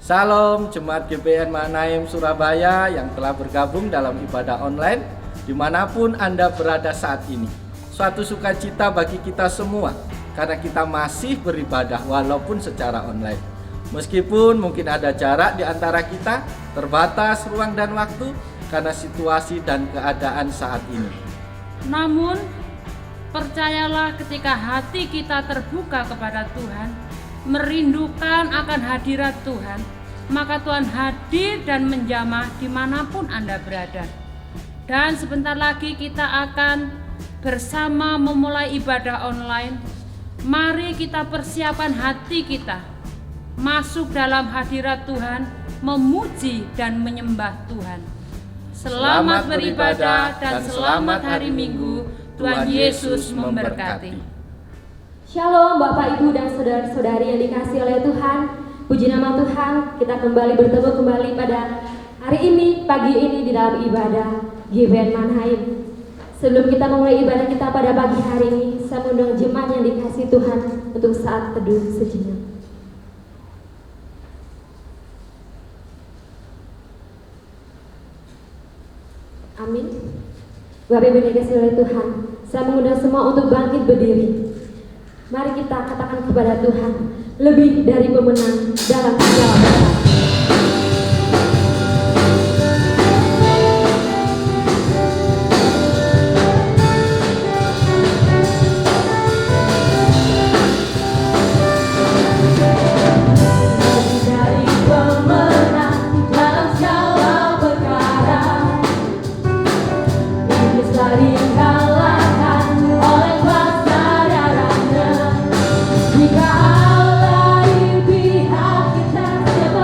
Salam Jemaat GBN Mahanaim Surabaya yang telah bergabung dalam ibadah online dimanapun Anda berada saat ini. Suatu sukacita bagi kita semua karena kita masih beribadah walaupun secara online. Meskipun mungkin ada jarak di antara kita, terbatas ruang dan waktu karena situasi dan keadaan saat ini. Namun, percayalah ketika hati kita terbuka kepada Tuhan, merindukan akan hadirat Tuhan, maka Tuhan hadir dan menjamah dimanapun Anda berada. Dan sebentar lagi kita akan bersama memulai ibadah online. Mari kita persiapkan hati kita masuk dalam hadirat Tuhan, memuji dan menyembah Tuhan. Selamat beribadah dan selamat hari Minggu. Tuhan Yesus memberkati. Shalom Bapak Ibu dan saudara-saudari yang dikasihi oleh Tuhan. Puji nama Tuhan, kita kembali bertemu kembali pada hari ini, pagi ini di dalam ibadah GBN Mahanaim. Sebelum kita memulai ibadah kita pada pagi hari ini, saya mengundang jemaat yang dikasihi Tuhan untuk saat teduh sejenak. Amin. Bapak Ibu yang dikasihi oleh Tuhan, saya mengundang semua untuk bangkit berdiri. Mari kita katakan kepada Tuhan, lebih dari pemenang dalam segala perkara. Jika Allah di pihak kita, siapa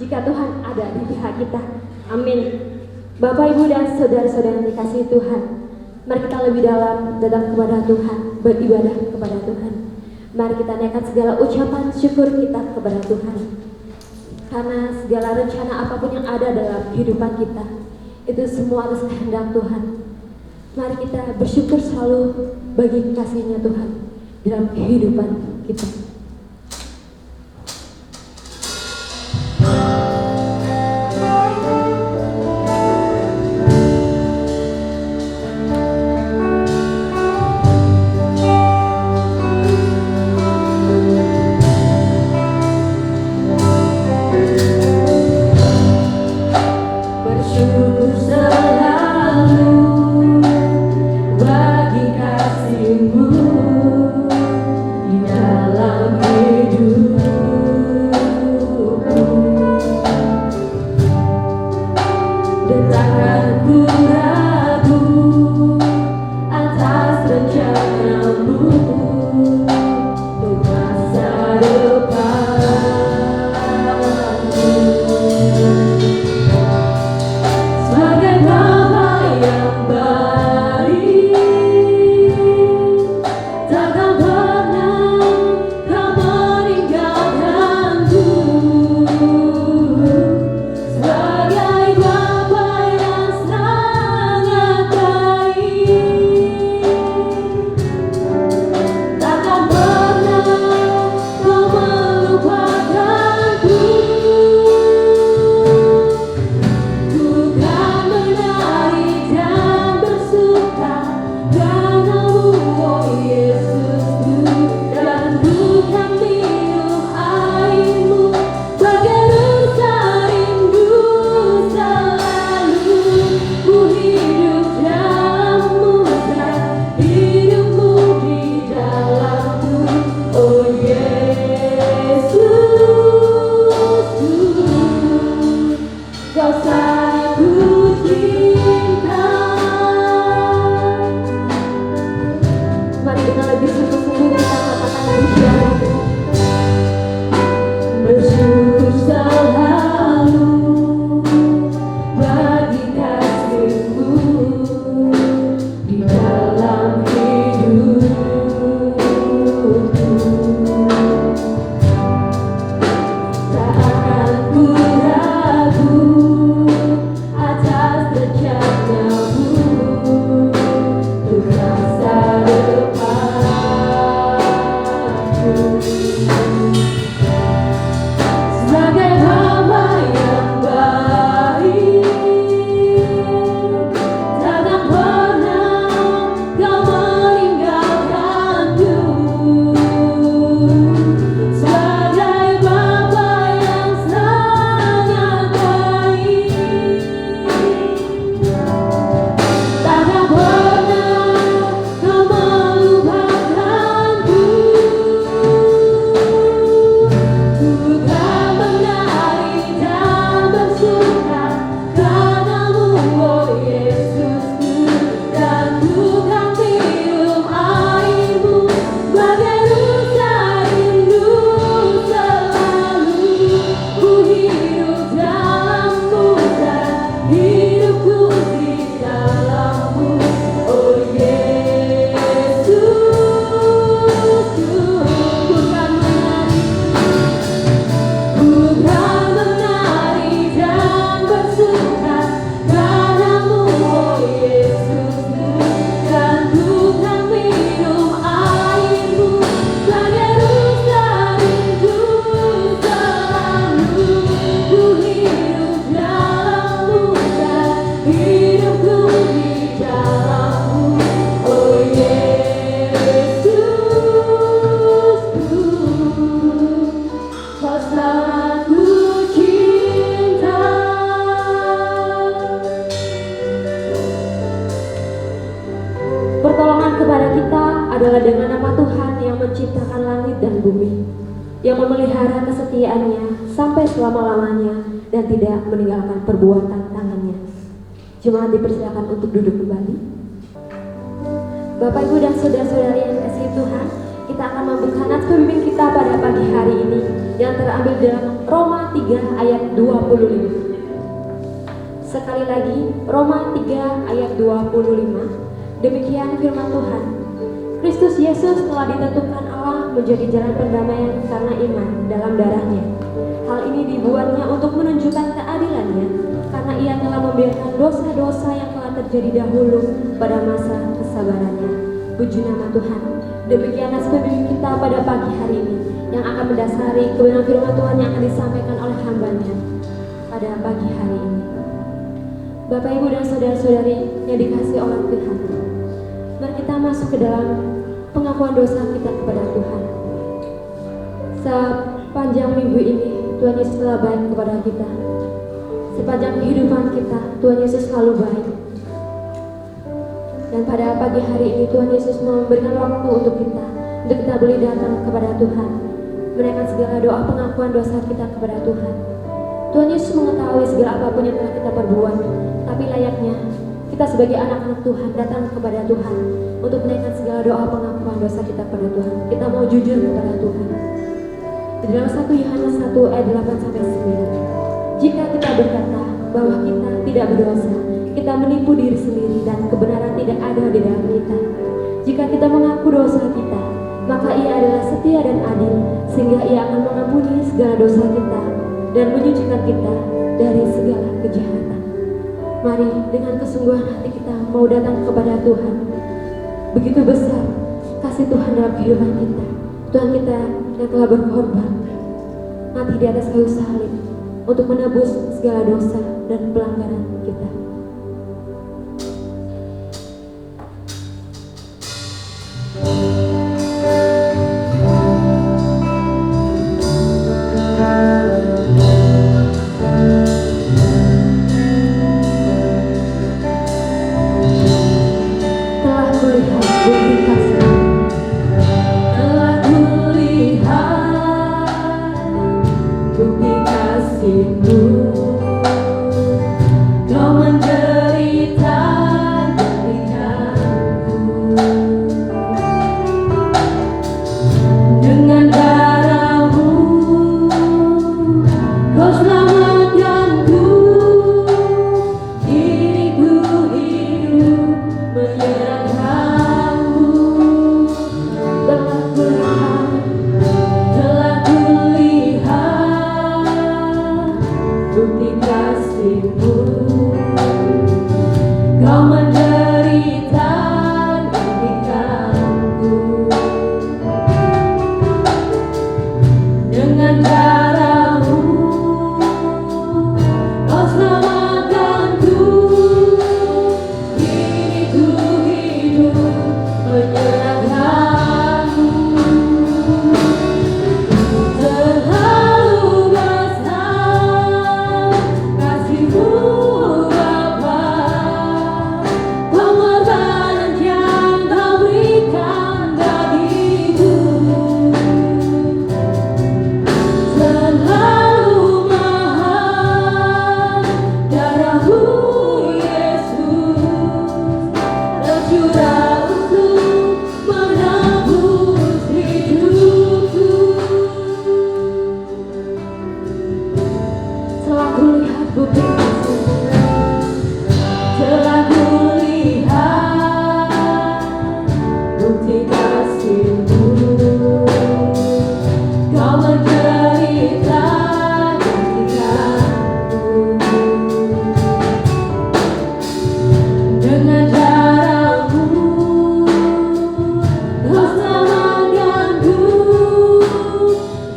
jika Tuhan ada di pihak kita. Amin. Bapak, Ibu, dan saudara-saudara yang dikasihi Tuhan, mari kita lebih dalam datang kepada Tuhan, beribadah kepada Tuhan. Mari kita naikkan segala ucapan syukur kita kepada Tuhan. Karena segala rencana apapun yang ada dalam kehidupan kita, itu semua atas kehendak Tuhan. Mari kita bersyukur selalu bagi kasih-Nya Tuhan dalam kehidupan kita. adalah dengan nama Tuhan yang menciptakan langit dan bumi, yang memelihara kesetiaannya sampai selama-lamanya dan tidak meninggalkan perbuatan tangannya. Jemaat dipersilakan untuk duduk kembali. Bapak, Ibu, dan saudara-saudari yang dikasihi Tuhan, kita akan membuka nats pemimpin kita pada pagi hari ini yang terambil dalam Roma 3 ayat 8 25. Sekali lagi, Roma 3 ayat 25. Demikian firman Tuhan. Kristus Yesus telah ditentukan Allah menjadi jalan pendamaian karena iman dalam darahnya. Hal ini dibuatnya untuk menunjukkan keadilannya, karena ia telah membiarkan dosa-dosa yang telah terjadi dahulu pada masa kesabarannya. Puji nama Tuhan. Demikianlah pembimbing kita pada pagi hari ini, yang akan mendasari kebenaran firman Tuhan yang akan disampaikan oleh hamba-Nya pada pagi hari ini. Bapak, Ibu, dan saudara-saudari yang dikasihi oleh Tuhan, mari kita masuk ke dalam pengakuan dosa kita kepada Tuhan. Sepanjang minggu ini Tuhan Yesus telah baik kepada kita. Sepanjang kehidupan kita Tuhan Yesus selalu baik. Dan pada pagi hari ini Tuhan Yesus memberikan waktu untuk kita boleh datang kepada Tuhan, menaikkan segala doa pengakuan dosa kita kepada Tuhan. Tuhan Yesus mengetahui segala apapun yang telah kita perbuat, tapi layaknya kita sebagai anak-anak Tuhan datang kepada Tuhan untuk menaikkan segala doa pengakuan dosa kita kepada Tuhan. Kita mau jujur kepada Tuhan. Di dalam 1 Yohanes 1 ayat 8-9. Jika kita berkata bahwa kita tidak berdosa, kita menipu diri sendiri dan kebenaran tidak ada di dalam kita. Jika kita mengaku dosa kita, maka Ia adalah setia dan adil, sehingga Ia akan mengampuni segala dosa kita dan menyucikan kita dari segala kejahatan. Mari dengan kesungguhan hati kita mau datang kepada Tuhan. Begitu besar kasih Tuhan dalam kehidupan kita. Tuhan kita yang telah berkorban mati di atas kayu salib untuk menebus segala dosa dan pelanggaran kita.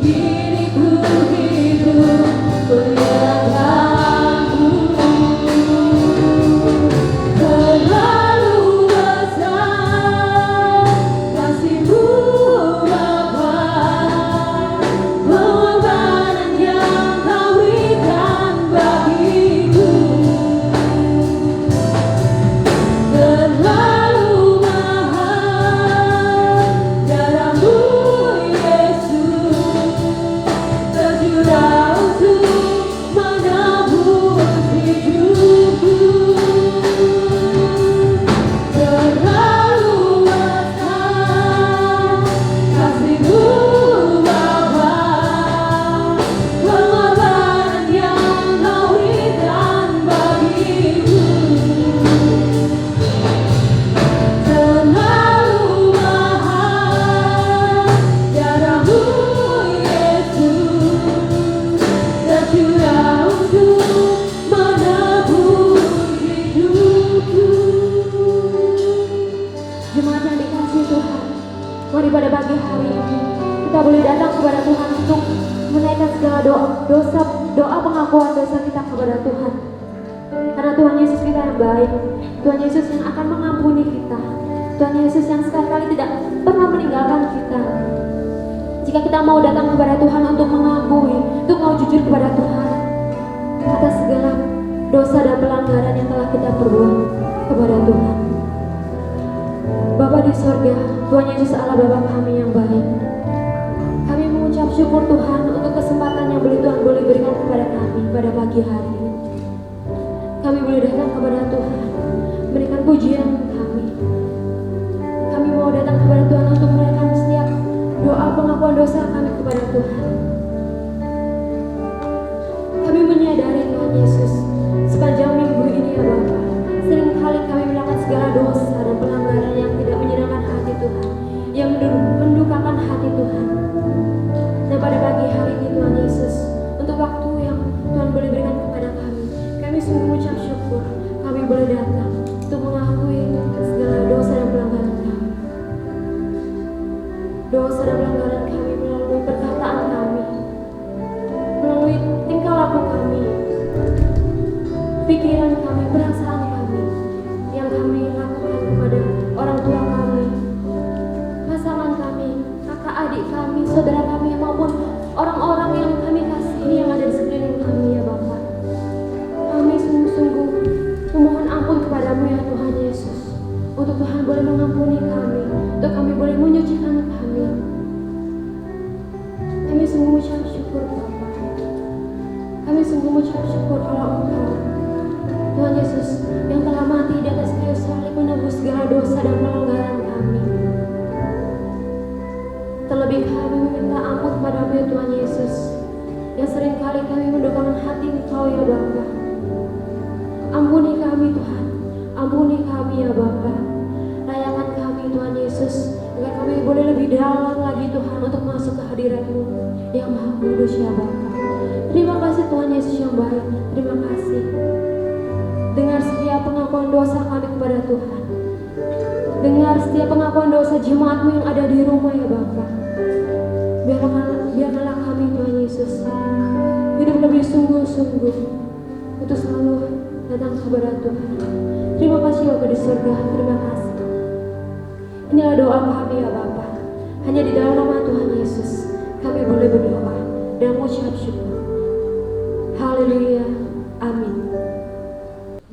Kini ku hidup menyerahkan doa pengakuan dosa kita kepada Tuhan. Karena Tuhan Yesus kita yang baik, Tuhan Yesus yang akan mengampuni kita, Tuhan Yesus yang sekali-kali tidak pernah meninggalkan kita. Jika kita mau datang kepada Tuhan untuk mengakui, untuk mau jujur kepada Tuhan atas segala dosa dan pelanggaran yang telah kita perbuat kepada Tuhan. Bapa di sorga, Tuhan Yesus Allah Bapa kami yang baik, kami mengucap syukur Tuhan untuk kesempatan yang Tuhan boleh berikan kepada kami pada pagi hari ini. Kami boleh datang kepada Tuhan, memberikan pujian kami. Kami mau datang kepada Tuhan untuk menaikkan setiap doa pengakuan dosa kami kepada Tuhan. Kami menyadari Tuhan Yesus, sepanjang minggu ini ya Bapa, seringkali kami melakukan segala dosa dan pelanggaran yang tidak menyenangkan hati Tuhan, yang mendukakan hati Tuhan. Dan pada pagi hari ini Tuhan Yesus, untuk waktu yang Tuhan boleh berikan kepada kami sungguh mengucap syukur. Kami boleh datang untuk mengakui segala dosa dan pelanggaran kami. Dosa dan pelanggaran kami melalui perkataan kami, melalui tingkah laku kami, pikiran kami, perasaan kami, yang kami lakukan kepada orang tua kami, pasangan kami, kakak adik kami, saudara kami, maupun orang-orang yang kami kasihi yang ada di sekeliling kami ya Bapa. Kami sungguh-sungguh memohon ampun kepadamu ya Tuhan Yesus, untuk Tuhan boleh mengampuni kami, untuk kami boleh menyucikan kami. Kami sungguh mengucap syukur Bapa. Kami sungguh mengucap syukur kalau Engkau Tuhan Yesus yang telah mati di atas kayu salib menebus segala dosa dan pelanggaran kami. Terlebih kami meminta ampun kepadamu ya Tuhan Yesus, yang seringkali kami mendukakan hati Engkau ya Bapa. Ampuni kami Tuhan, ampuni kami ya Bapa. Layakan kami Tuhan Yesus, agar kami boleh lebih dalam lagi Tuhan untuk masuk ke hadirat-Mu yang Maha Kudus ya Bapa. Terima kasih Tuhan Yesus yang baik, terima kasih. Dengar setiap pengakuan dosa kami kepada Tuhan. Dengar setiap pengakuan dosa jemaat-Mu yang ada di rumah ya Bapa. Biarlah kami Tuhan Yesus hidup lebih sungguh-sungguh untuk selalu datang kepada Tuhan. Terima kasih Bapa di surga, terima kasih. Inilah doa kami ya Bapa. Hanya di dalam nama Tuhan Yesus kami boleh berdoa dan mengucap syukur. Haleluya, amin.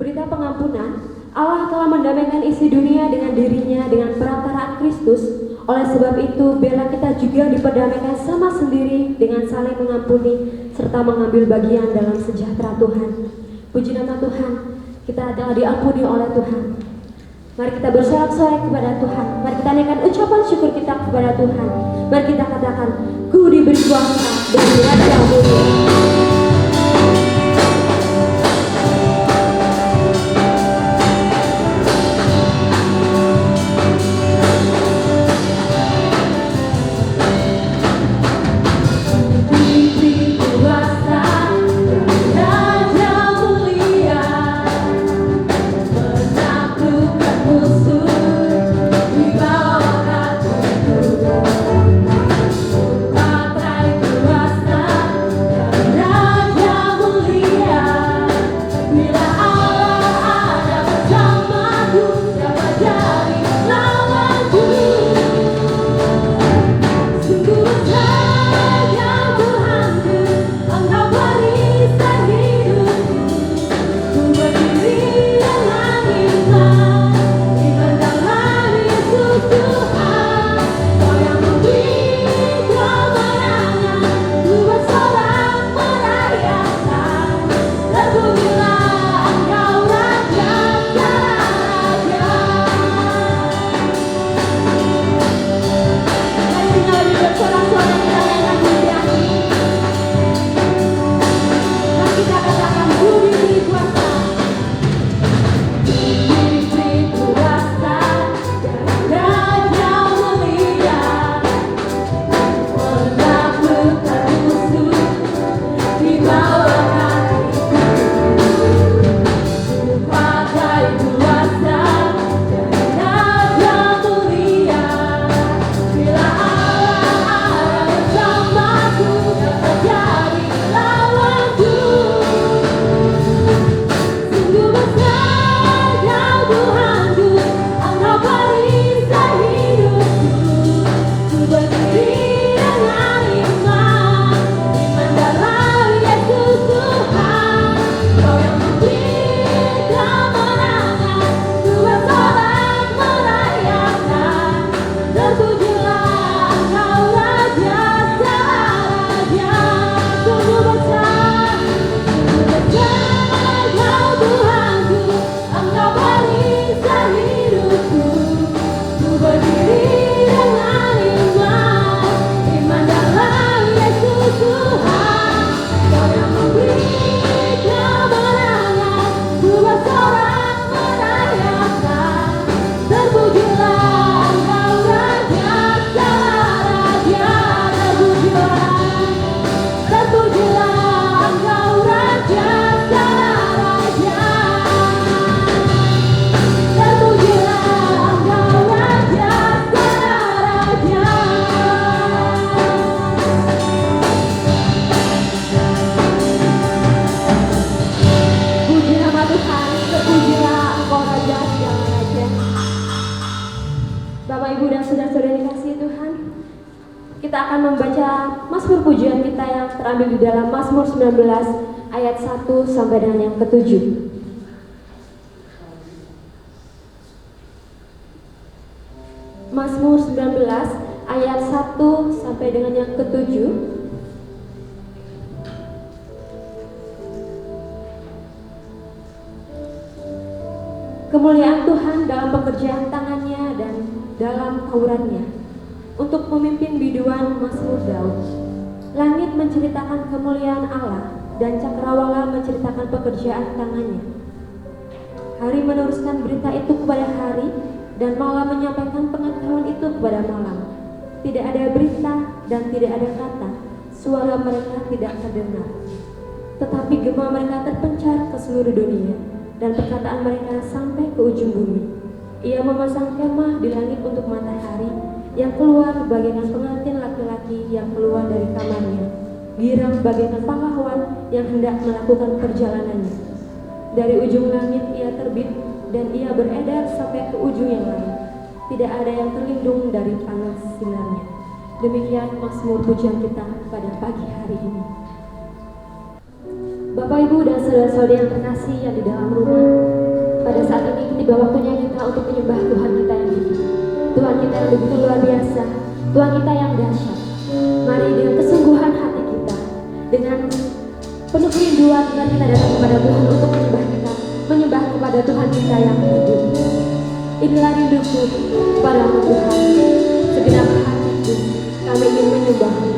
Berita pengampunan, Allah telah mendamaikan isi dunia dengan dirinya dengan perantaraan Kristus. Oleh sebab itu, biarlah kita juga diperdamaikan sama sendiri dengan saling mengampuni serta mengambil bagian dalam sejahtera Tuhan. Puji nama Tuhan, kita telah diampuni oleh Tuhan. Mari kita bersorak-sorai kepada Tuhan. Mari kita naikkan ucapan syukur kita kepada Tuhan. Mari kita katakan, Ku diberi kuasa dan Raja mulia. Raja kita akan membaca Mazmur pujian kita yang terambil di dalam Mazmur 19 ayat 1 sampai dengan yang ke-7. Mazmur 19 ayat 1 sampai dengan yang ke-7. Kemuliaan Tuhan dalam pekerjaan tangannya dan dalam taurannya, untuk memimpin biduan Mazmur Daud. Langit menceritakan kemuliaan Allah, dan cakrawala menceritakan pekerjaan tangannya. Hari meneruskan berita itu kepada hari, dan malam menyampaikan pengetahuan itu kepada malam. Tidak ada berita dan tidak ada kata, suara mereka tidak terdengar. Tetapi gema mereka terpencar ke seluruh dunia, dan perkataan mereka sampai ke ujung bumi. Ia memasang kemah di langit untuk matahari, yang keluar bagaikan pengantin laki-laki yang keluar dari kamarnya, girang bagaikan pahlawan yang hendak melakukan perjalanannya. Dari ujung langit ia terbit, dan ia beredar sampai ke ujung yang lain. Tidak ada yang terlindung dari panas sinarnya. Demikian Mazmur pujian kita pada pagi hari ini. Bapak, Ibu, dan saudara-saudari yang terkasih yang di dalam rumah, pada saat ini tiba waktunya kita untuk menyembah Tuhan kita yang hidup, Tuhan kita yang begitu luar biasa, Tuhan kita yang dahsyat. Mari dengan kesungguhan hati kita, dengan penuh kerinduan kita datang kepada Tuhan untuk menyembah kepada Tuhan kita yang hidup. Inilah rinduku kepadamu Tuhan, segenap hatiku kami ingin menyembah-Mu.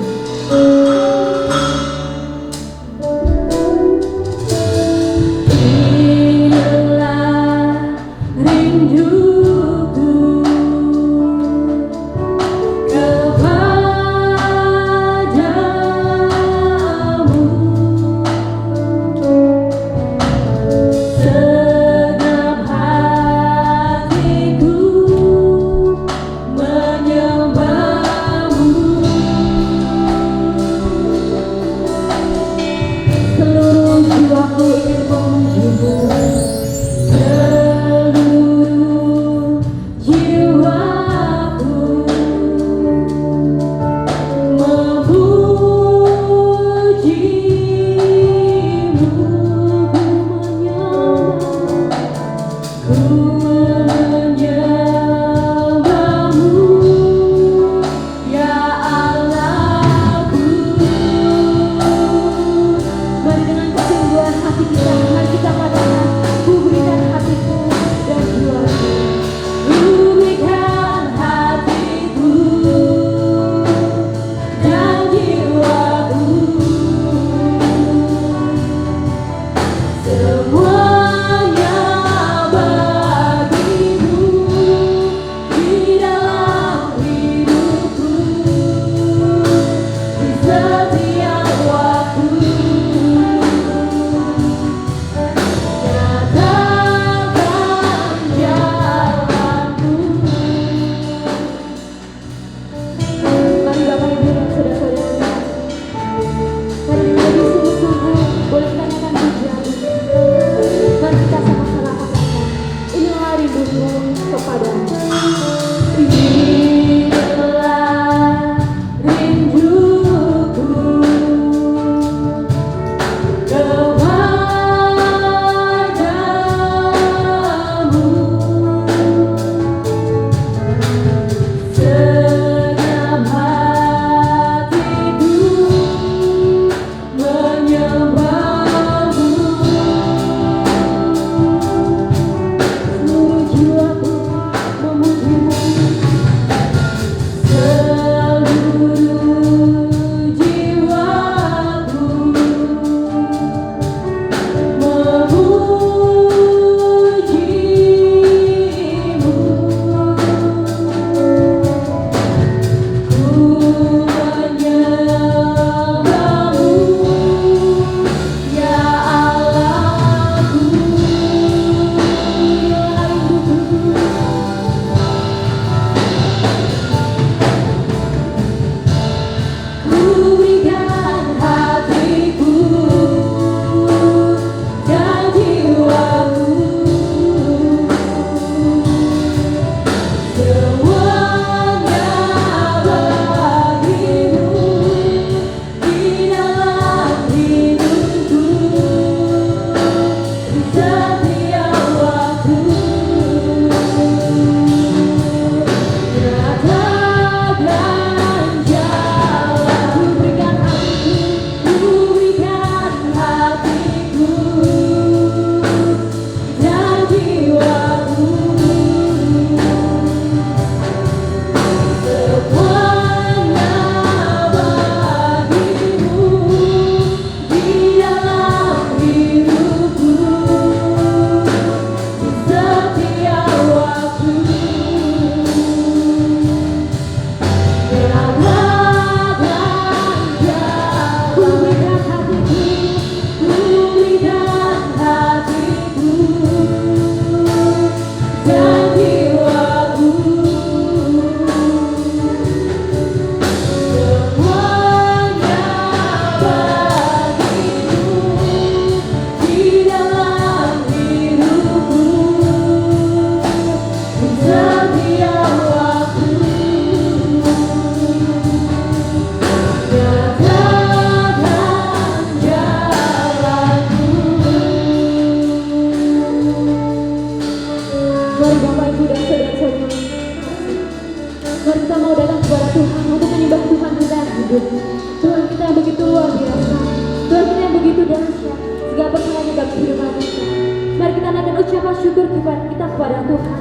syukur kita kepada Tuhan.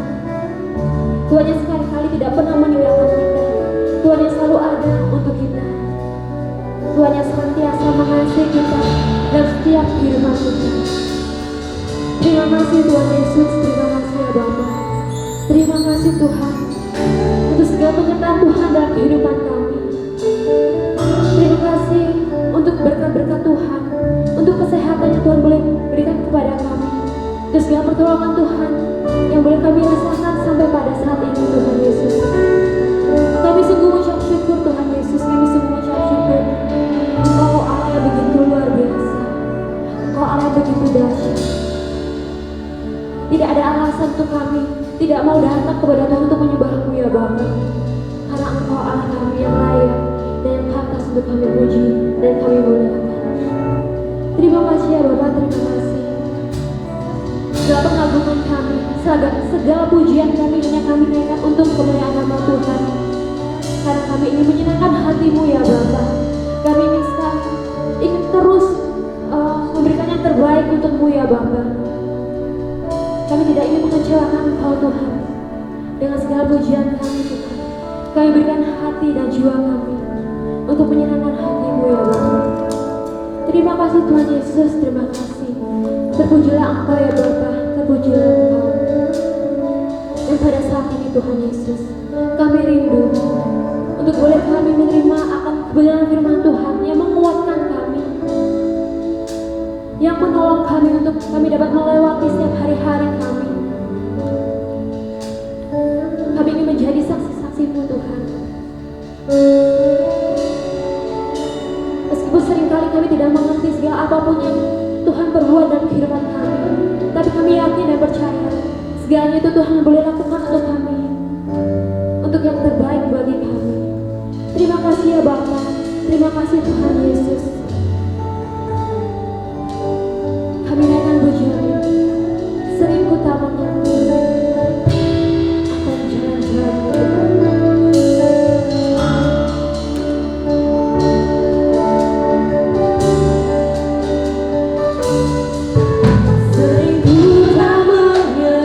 Tuhan yang sekali-kali tidak pernah meninggalkan kita. Tuhan yang selalu ada untuk kita. Tuhan yang senantiasa mengasihi kita dalam setiap kehidupan kita. Terima kasih Tuhan Yesus, terima kasih ya Bapa. Terima kasih Tuhan untuk segala penyertaan Tuhan dalam kehidupan kami. Terima kasih untuk berkat-berkat Tuhan, untuk kesehatan yang Tuhan boleh berikan kepada kami, untuk segala pertolongan Tuhan yang boleh kami rasakan sampai pada saat ini Tuhan Yesus. Kami sungguh mengucap syukur Tuhan Yesus, kami sungguh mengucap syukur. Engkau Allah yang begitu luar biasa, Engkau Allah yang begitu dahsyat. Tidak ada alasan untuk kami tidak mau datang kepada Tuhan untuk menyembah-Mu ya Bapa, karena Engkau Allah kami yang layak dan yang pantas untuk kami puji dan kami muliakan. Terima kasih ya Bapa, terima kasih. Segala pengagungan kami, segala pujian kami hanya kami naikkan untuk kemuliaan nama Tuhan. Karena kami ingin menyenangkan hati-Mu ya Bapa. Kami ingin sekali, ingin terus memberikan yang terbaik untuk-Mu ya Bapa. Kami tidak ingin mengecewakan Engkau Tuhan. Dengan segala pujian kami Tuhan, kami berikan hati dan jiwa kami untuk menyenangkan hati-Mu ya Bapa. Terima kasih Tuhan Yesus, terima kasih. Terpujilah Engkau ya Bapa, terpujilah Engkau. Dan pada saat ini Tuhan Yesus, kami rindu untuk boleh kami menerima akan kebenaran firman Tuhan yang menguatkan kami, yang menolong kami untuk kami dapat melewati setiap hari-hari kami. Kami ingin menjadi saksi-saksi-Mu Tuhan. Meskipun seringkali kami tidak mengerti segala apapun yang Tuhan perbuat dalam kehidupan kami, tapi kami yakin dan percaya segalanya itu Tuhan boleh lakukan untuk kami, untuk yang terbaik bagi kami. Terima kasih ya Bapa, terima kasih Tuhan Yesus. Kami naikkan pujian ini. Sering ku tak mengerti akan jalan-jalan sering ku tak mengerti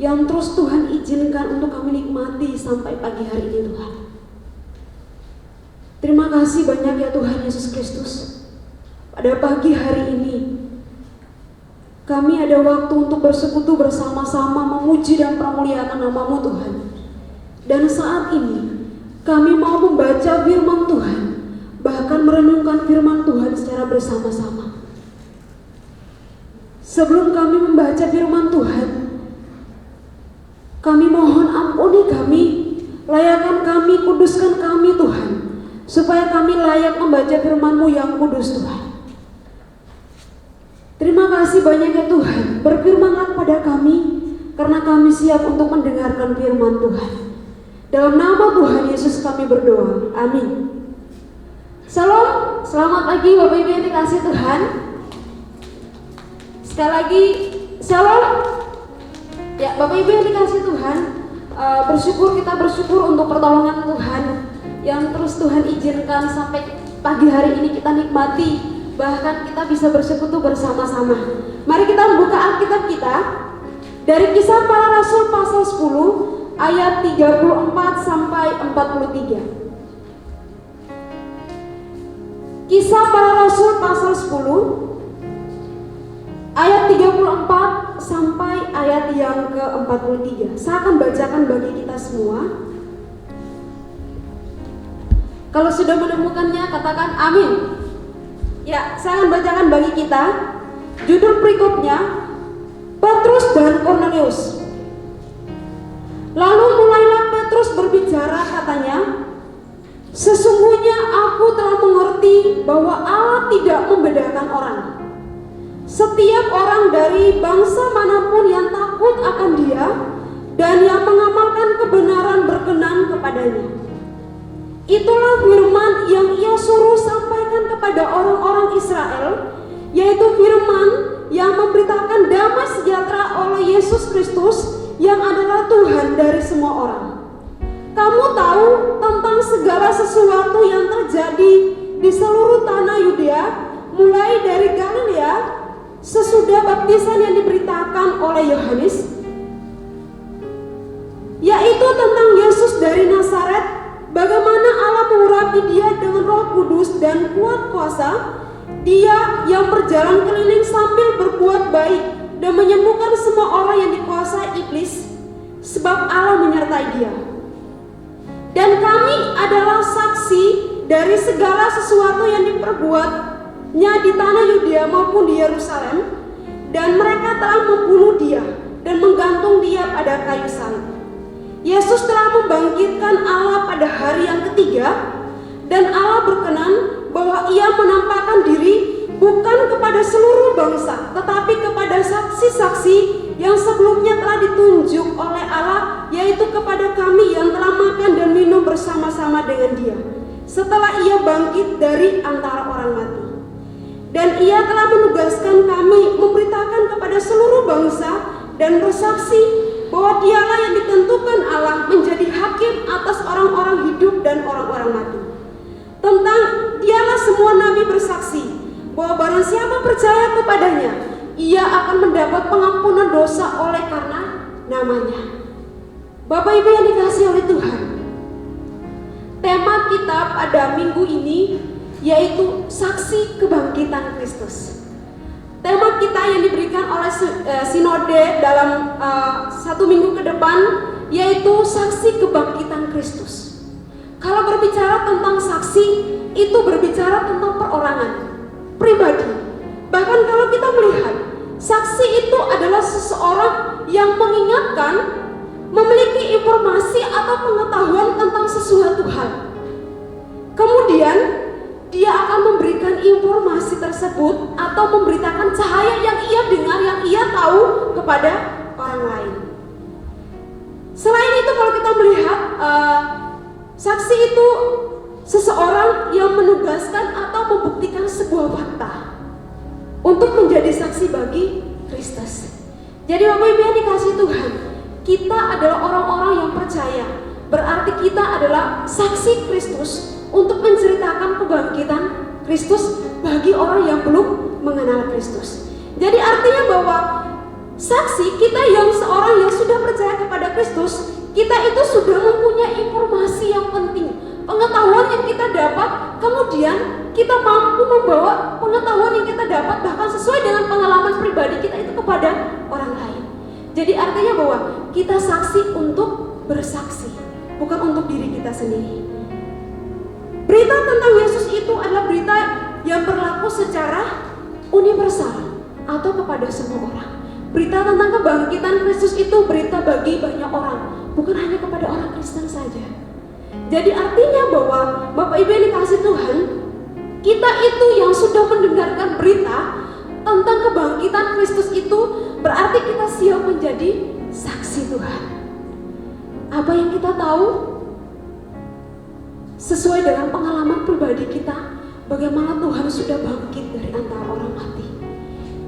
yang terus Tuhan izinkan untuk kami nikmati sampai pagi hari ini Tuhan. Terima kasih banyak ya Tuhan Yesus Kristus. Pada pagi hari ini kami ada waktu untuk bersekutu bersama-sama memuji dan permuliakan nama-Mu Tuhan. Dan saat ini kami mau membaca firman Tuhan, bahkan merenungkan firman Tuhan secara bersama-sama. Sebelum kami membaca firman Tuhan, kami mohon ampuni kami, layakkan kami, kuduskan kami Tuhan, supaya kami layak membaca firman-Mu yang kudus Tuhan. Terima kasih banyak ya Tuhan, berfirmanlah pada kami, karena kami siap untuk mendengarkan firman Tuhan. Dalam nama Tuhan Yesus kami berdoa, amin. Salam, selamat pagi Bapak Ibu yang dikasihi Tuhan. Sekali lagi, shalom. Ya Bapak Ibu yang dikasihi Tuhan, kita bersyukur untuk pertolongan Tuhan yang terus Tuhan izinkan sampai pagi hari ini kita nikmati, bahkan kita bisa bersekutu bersama-sama. Mari kita membuka Alkitab kita dari Kisah Para Rasul pasal 10 ayat 34 sampai 43. Kisah Para Rasul pasal 10 ayat 34 sampai ayat yang ke-43. Saya akan bacakan bagi kita semua. Kalau sudah menemukannya katakan amin. Ya, saya akan bacakan bagi kita. Judul berikutnya, Petrus dan Kornelius. Lalu mulailah Petrus berbicara, katanya, sesungguhnya aku telah mengerti bahwa Allah tidak membedakan orang. Setiap orang dari bangsa manapun yang takut akan Dia dan yang mengamalkan kebenaran berkenan kepadanya. Itulah firman yang Ia suruh sampaikan kepada orang-orang Israel, yaitu firman yang memberitakan damai sejahtera oleh Yesus Kristus yang adalah Tuhan dari semua orang. Kamu tahu tentang segala sesuatu yang terjadi di seluruh tanah Yudea, mulai dari Galilea sesudah baptisan yang diberitakan oleh Yohanes, yaitu tentang Yesus dari Nazaret, bagaimana Allah mengurapi Dia dengan Roh Kudus dan kuat kuasa, Dia yang berjalan keliling sambil berbuat baik dan menyembuhkan semua orang yang dikuasai iblis, sebab Allah menyertai Dia. Dan kami adalah saksi dari segala sesuatu yang diperbuatnya di tanah Yudea maupun di Yerusalem, dan mereka telah membunuh Dia dan menggantung Dia pada kayu salib. Yesus telah membangkitkan Allah pada hari yang ketiga, dan Allah berkenan bahwa Ia menampakkan diri bukan kepada seluruh bangsa, tetapi kepada saksi-saksi yang sebelumnya telah ditunjuk oleh Allah, yaitu kepada kami yang telah makan dan minum bersama-sama dengan Dia setelah Ia bangkit dari antara orang mati. Dan Ia telah menugaskan kami memberitakan kepada seluruh bangsa dan bersaksi bahwa Dialah yang ditentukan Allah menjadi hakim atas orang-orang hidup dan orang-orang mati. Tentang Dialah semua nabi bersaksi bahwa barang siapa percaya kepadanya, ia akan mendapat pengampunan dosa oleh karena namanya. Bapak Ibu yang dikasihi oleh Tuhan, tema kita pada minggu ini yaitu saksi kebangkitan Kristus. Tema kita yang diberikan oleh sinode dalam 1 minggu ke depan yaitu saksi kebangkitan Kristus. Kalau berbicara tentang saksi, itu berbicara tentang perorangan pribadi. Bahkan kalau kita melihat, saksi itu adalah seseorang yang mengingatkan, memiliki informasi atau pengetahuan tentang sesuatu hal. Kemudian dia akan memberikan informasi tersebut atau memberitakan cahaya yang ia dengar, yang ia tahu kepada orang lain. Selain itu, kalau kita melihat saksi itu seseorang yang menugaskan atau membuktikan sebuah fakta untuk menjadi saksi bagi Kristus. Jadi Bapak Ibu yang dikasihi Tuhan, kita adalah orang-orang yang percaya, berarti kita adalah saksi Kristus untuk menceritakan kebangkitan Kristus bagi orang yang belum mengenal Kristus. Jadi artinya bahwa saksi kita yang seorang yang sudah percaya membawa pengetahuan yang kita dapat bahkan sesuai dengan pengalaman pribadi kita itu kepada orang lain. Jadi artinya bahwa kita saksi untuk bersaksi, bukan untuk diri kita sendiri. Berita tentang Yesus itu adalah berita yang berlaku secara universal atau kepada semua orang. Berita tentang kebangkitan Kristus itu berita bagi banyak orang, bukan hanya kepada orang Kristen saja. Jadi artinya bahwa Bapak Ibu yang dikasih Tuhan, kita itu yang sudah mendengarkan berita tentang kebangkitan Kristus itu berarti kita siap menjadi saksi Tuhan. Apa yang kita tahu sesuai dengan pengalaman pribadi kita, bagaimana Tuhan sudah bangkit dari antara orang mati.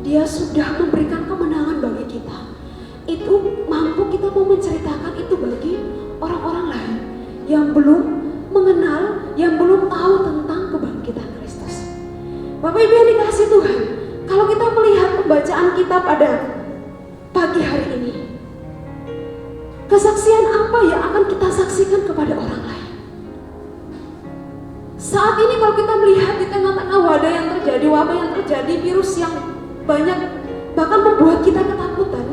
Dia sudah memberikan kemenangan bagi kita. Itu mampu kita mau menceritakan itu bagi orang-orang lain yang belum mengenal, yang belum tahu tentang kebangkitan Kristus. Bapak Ibu yang dikasih Tuhan, kalau kita melihat pembacaan kita pada pagi hari ini, kesaksian apa yang akan kita saksikan kepada orang lain? Saat ini kalau kita melihat di tengah-tengah wabah yang terjadi, virus yang banyak bahkan membuat kita ketakutan,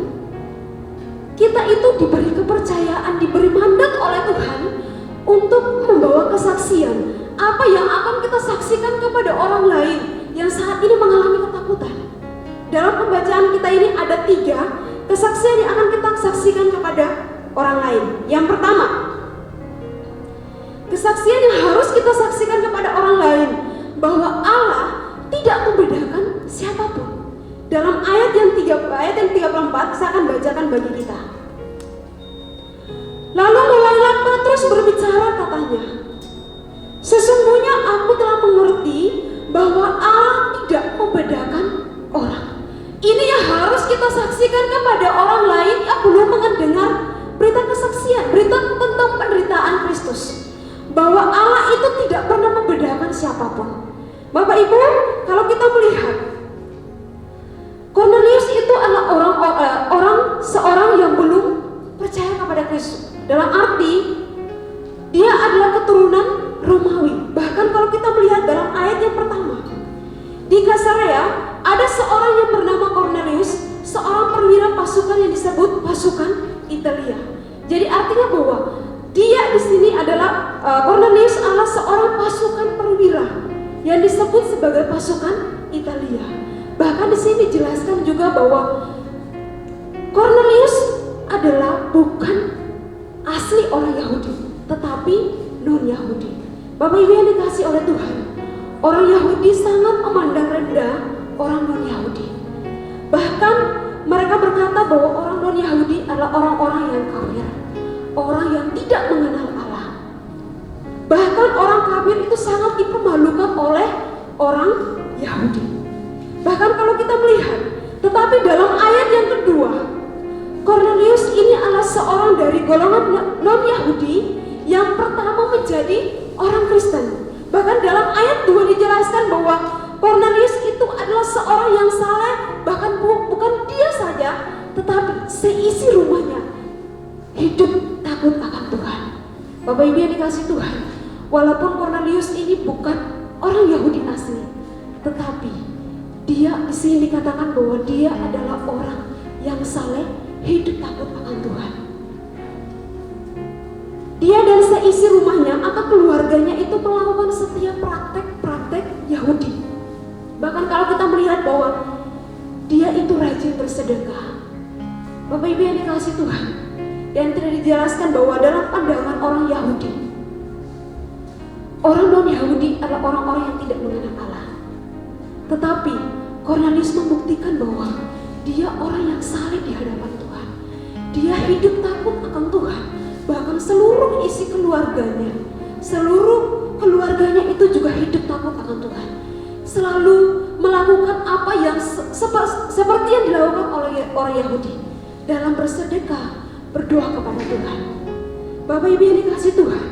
kita itu diberi kepercayaan, diberi mandat oleh Tuhan untuk membawa kesaksian. Apa yang akan kita saksikan kepada orang lain yang saat ini mengalami ketakutan? Dalam pembacaan kita ini ada 3 kesaksian yang akan kita saksikan kepada orang lain. Yang pertama, kesaksian yang harus kita saksikan kepada orang lain bahwa Allah tidak membedakan siapapun. Dalam ayat yang 34 saya akan bacakan bagi kita. Lalu mulailah Petrus berbicara, katanya, sesungguhnya aku telah mengerti bahwa Allah tidak membedakan orang. Ini yang harus kita saksikan kepada orang lain yang belum mendengar berita kesaksian, berita tentang penderitaan Kristus, bahwa Allah itu tidak pernah membedakan siapapun. Bapak Ibu, kalau kita melihat Cornelius itu adalah seorang yang belum percaya kepada Kristus. Dalam arti dia adalah keturunan Romawi. Bahkan kalau kita melihat dalam ayat yang pertama, di Kaisarea ada seorang yang bernama Cornelius, seorang perwira pasukan yang disebut pasukan Italia. Jadi artinya bahwa dia di sini adalah Cornelius adalah seorang pasukan perwira yang disebut sebagai pasukan Italia. Bahkan di sini dijelaskan juga bahwa Cornelius adalah bukan asli orang Yahudi, tetapi non-Yahudi. Bapak Ibu yang dikasih oleh Tuhan, orang Yahudi sangat memandang rendah orang non-Yahudi. Bahkan mereka berkata bahwa orang non-Yahudi adalah orang-orang yang kafir, orang yang tidak mengenal Allah. Bahkan orang kafir itu sangat dipermalukan oleh orang Yahudi. Bahkan kalau kita melihat, tetapi dalam ayat yang kedua, Cornelius ini adalah seorang dari golongan non-Yahudi yang pertama menjadi orang Kristen. Bahkan dalam ayat 2 dijelaskan bahwa Cornelius itu adalah seorang yang saleh, bahkan bukan dia saja, tetapi seisi rumahnya hidup takut akan Tuhan. Bapak Ibu yang dikasih Tuhan, walaupun Cornelius ini bukan orang Yahudi asli, tetapi dia di sini dikatakan bahwa dia adalah orang yang saleh, hidup takut akan Tuhan. Dia dan seisi rumahnya atau keluarganya itu melakukan setiap praktek-praktek Yahudi. Bahkan kalau kita melihat bahwa dia itu rajin bersedekah. Bapak Ibu yang dikasih Tuhan, yang tidak dijelaskan bahwa dalam pandangan orang Yahudi, orang non-Yahudi adalah orang-orang yang tidak mengenal Allah. Tetapi Cornelius membuktikan bahwa dia orang yang saleh di hadapan Tuhan. Dia hidup takut akan Tuhan. Bahkan seluruh isi keluarganya, seluruh keluarganya itu juga hidup takut akan Tuhan. Selalu melakukan apa yang seperti yang dilakukan oleh orang Yahudi dalam bersedekah, berdoa kepada Tuhan. Bapak Ibu yang dikasih Tuhan,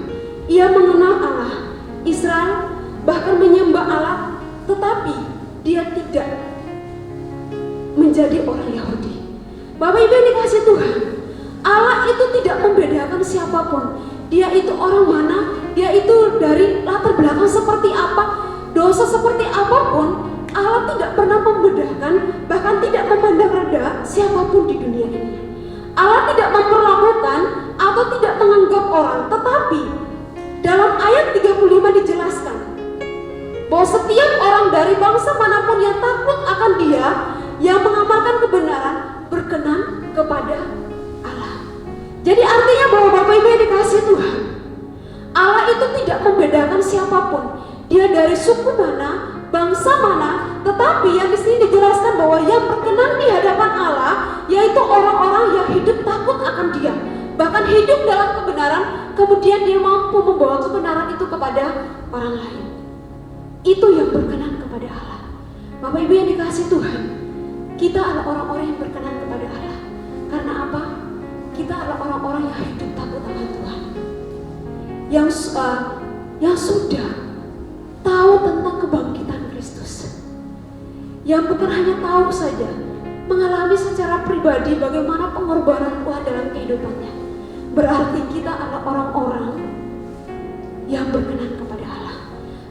ia mengenal Allah, Israel, bahkan menyembah Allah, tetapi dia tidak menjadi orang Yahudi. Bapak Ibu yang dikasih Tuhan, Allah itu tidak membedakan siapapun. Dia itu orang mana, dia itu dari latar belakang seperti apa, dosa seperti apapun, Allah tidak pernah membedakan, bahkan tidak memandang rendah siapapun di dunia ini. Allah tidak memperlakukan atau tidak menganggap orang, tetapi dalam ayat 35 dijelaskan bahwa setiap orang dari bangsa manapun yang takut akan Dia, yang mengamalkan kebenaran, berkenan kepada Allah. Jadi artinya bahwa Bapak Ibu yang dikasihi Tuhan, Allah itu tidak membedakan siapapun, dia dari suku mana, bangsa mana, tetapi yang di sini dijelaskan bahwa yang berkenan di hadapan Allah yaitu orang-orang yang hidup takut akan Dia, bahkan hidup dalam kebenaran, kemudian dia mampu membawa kebenaran itu kepada orang lain. Itu yang berkenan kepada Allah. Bapak Ibu yang dikasihi Tuhan, kita adalah orang-orang yang berkenan kepada Allah. Karena apa? Kita adalah orang-orang yang hidup takut akan Tuhan, yang sudah tahu tentang kebangkitan Kristus, yang bukan hanya tahu saja, mengalami secara pribadi bagaimana pengorbanan Tuhan dalam kehidupannya. Berarti kita adalah orang-orang yang berkenan kepada Allah.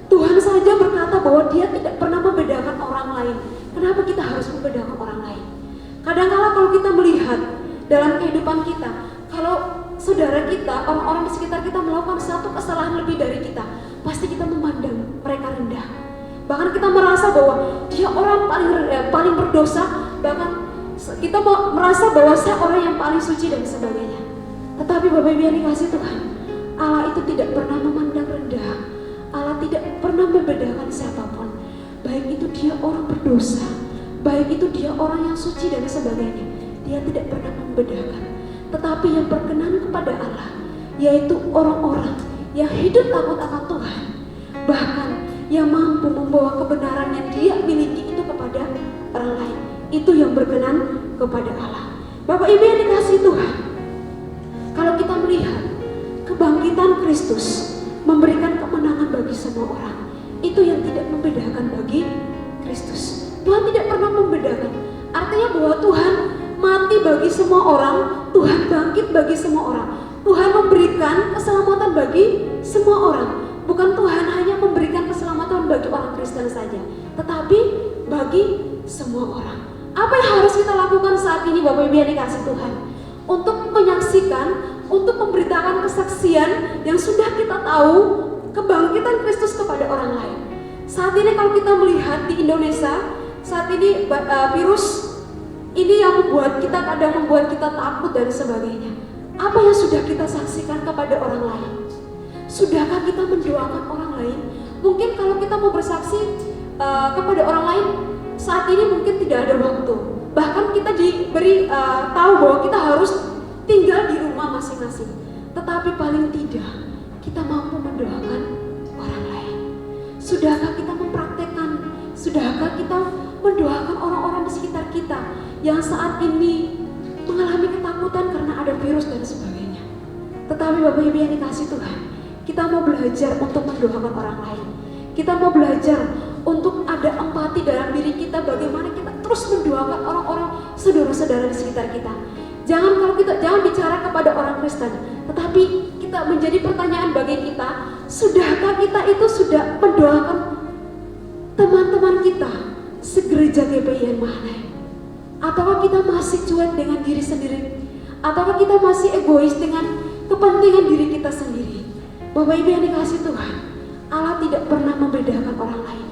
Tuhan saja berkata bahwa Dia tidak pernah membedakan orang lain. Kenapa kita harus membedakan orang lain? Kadang-kala kalau kita melihat dalam kehidupan kita, kalau saudara kita, orang-orang di sekitar kita melakukan satu kesalahan lebih dari kita, pasti kita memandang mereka rendah. Bahkan kita merasa bahwa dia orang paling berdosa, bahkan kita merasa bahwa saya orang yang paling suci dan sebagainya. Tetapi Bapak Ibu yang dikasihi Tuhan, Allah itu tidak pernah memandang rendah. Allah tidak pernah membedakan siapapun, baik itu dia orang berdosa, baik itu dia orang yang suci dan sebagainya. Dia tidak pernah membedakan. Tetapi yang berkenan kepada Allah yaitu orang-orang yang hidup takut akan Tuhan, bahkan yang mampu membawa kebenaran yang dia miliki itu kepada orang lain. Itu yang berkenan kepada Allah. Bapak Ibu yang dikasihi Tuhan, kalau kita melihat kebangkitan Kristus memberikan kemenangan bagi semua orang, itu yang tidak membedakan bagi Kristus. Tuhan tidak pernah membedakan. Artinya bahwa Tuhan mati bagi semua orang, Tuhan bangkit bagi semua orang, Tuhan memberikan keselamatan bagi semua orang. Bukan Tuhan hanya memberikan keselamatan bagi orang Kristen saja, tetapi bagi semua orang. Apa yang harus kita lakukan saat ini Bapak Ibu yang dikasihi Tuhan? Untuk menyaksikan, untuk memberitakan kesaksian yang sudah kita tahu kebangkitan Kristus kepada orang lain. Saat ini kalau kita melihat di Indonesia, saat ini virus ini yang kadang membuat kita takut dan sebagainya. Apa yang sudah kita saksikan kepada orang lain? Sudahkah kita mendoakan orang lain? Mungkin kalau kita mau bersaksi kepada orang lain, saat ini mungkin tidak ada waktu. Bahkan kita diberi tahu bahwa kita harus tinggal di rumah masing-masing. Tetapi paling tidak kita mampu mendoakan orang lain. Sudahkah kita mempraktekkan? Sudahkah kita mendoakan orang-orang di sekitar kita yang saat ini mengalami ketakutan karena ada virus dan sebagainya? Tetapi Bapak Ibu yang dikasihi Tuhan, kita mau belajar untuk mendoakan orang lain. Kita mau belajar untuk ada empati dalam diri kita, bagaimana kita terus mendoakan orang-orang saudara-saudara di sekitar kita. Jangan bicara kepada orang Kristen, tetapi kita menjadi pertanyaan bagi kita, sudahkah kita itu sudah mendoakan teman-teman kita segereja GPI Mahanaim? Ataukah kita masih cuek dengan diri sendiri? Ataukah kita masih egois dengan kepentingan diri kita sendiri? Bapak Ibu yang dikasihi Tuhan, Allah tidak pernah membedakan orang lain.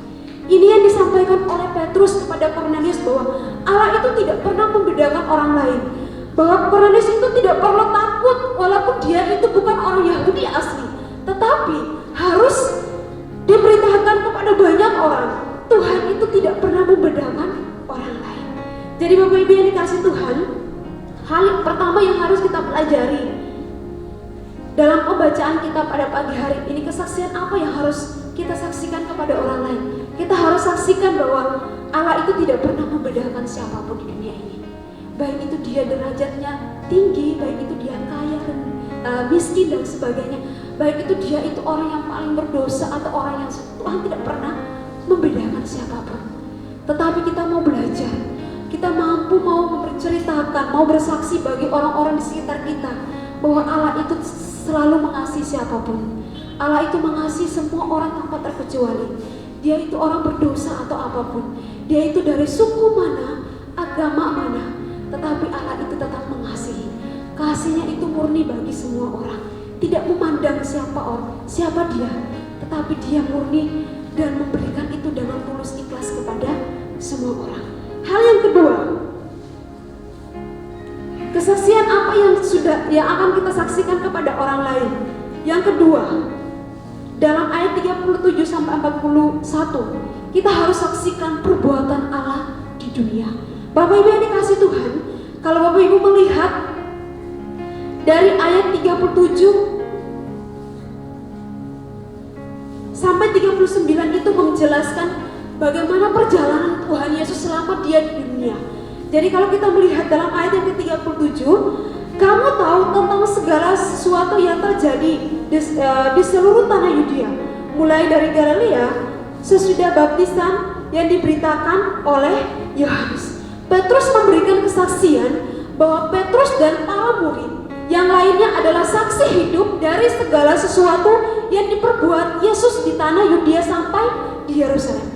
Ini yang disampaikan oleh Petrus kepada Kornelius, bahwa Allah itu tidak pernah membedakan orang lain. Bahwa Kornelius itu tidak perlu takut walaupun dia itu bukan orang Yahudi asli, tetapi harus diberitakan kepada banyak orang. Tuhan itu tidak pernah membedakan orang lain. Jadi Bapak Ibu yang dikasihi Tuhan, hal pertama yang harus kita pelajari dalam pembacaan kita pada pagi hari ini, kesaksian apa yang harus kita saksikan kepada orang lain? Kita harus saksikan bahwa Allah itu tidak pernah membedakan siapapun di dunia ini. Baik itu dia derajatnya tinggi, baik itu dia kaya dan miskin dan sebagainya, baik itu dia itu orang yang paling berdosa atau orang yang Tuhan tidak pernah membedakan siapapun. Tetapi kita mau belajar, kita mampu mau memperceritakan, mau bersaksi bagi orang-orang di sekitar kita bahwa Allah itu selalu mengasihi siapapun. Allah itu mengasihi semua orang tanpa terkecuali. dia itu orang berdosa atau apapun, dia itu dari suku mana, agama mana, tetapi Allah itu tetap mengasihi. Kasihnya itu murni bagi semua orang, tidak memandang siapa dia, tetapi dia murni dan memberikan itu dengan tulus ikhlas kepada semua orang. Hal yang kedua, kesaksian apa yang akan kita saksikan kepada orang lain. Yang kedua, dalam ayat 37 sampai 41, kita harus saksikan perbuatan Allah di dunia. Bapak Ibu yang dikasihi Tuhan, kalau Bapak Ibu melihat dari ayat 37 sampai 39 itu menjelaskan bagaimana perjalanan Tuhan Yesus selama dia di dunia. Jadi kalau kita melihat dalam ayat yang ke-37, kamu tahu tentang segala sesuatu yang terjadi di seluruh tanah Yudea, mulai dari Galilea sesudah baptisan yang diberitakan oleh Yohanes. Petrus memberikan kesaksian bahwa Petrus dan para murid yang lainnya adalah saksi hidup dari segala sesuatu yang diperbuat Yesus di tanah Yudea sampai di Yerusalem.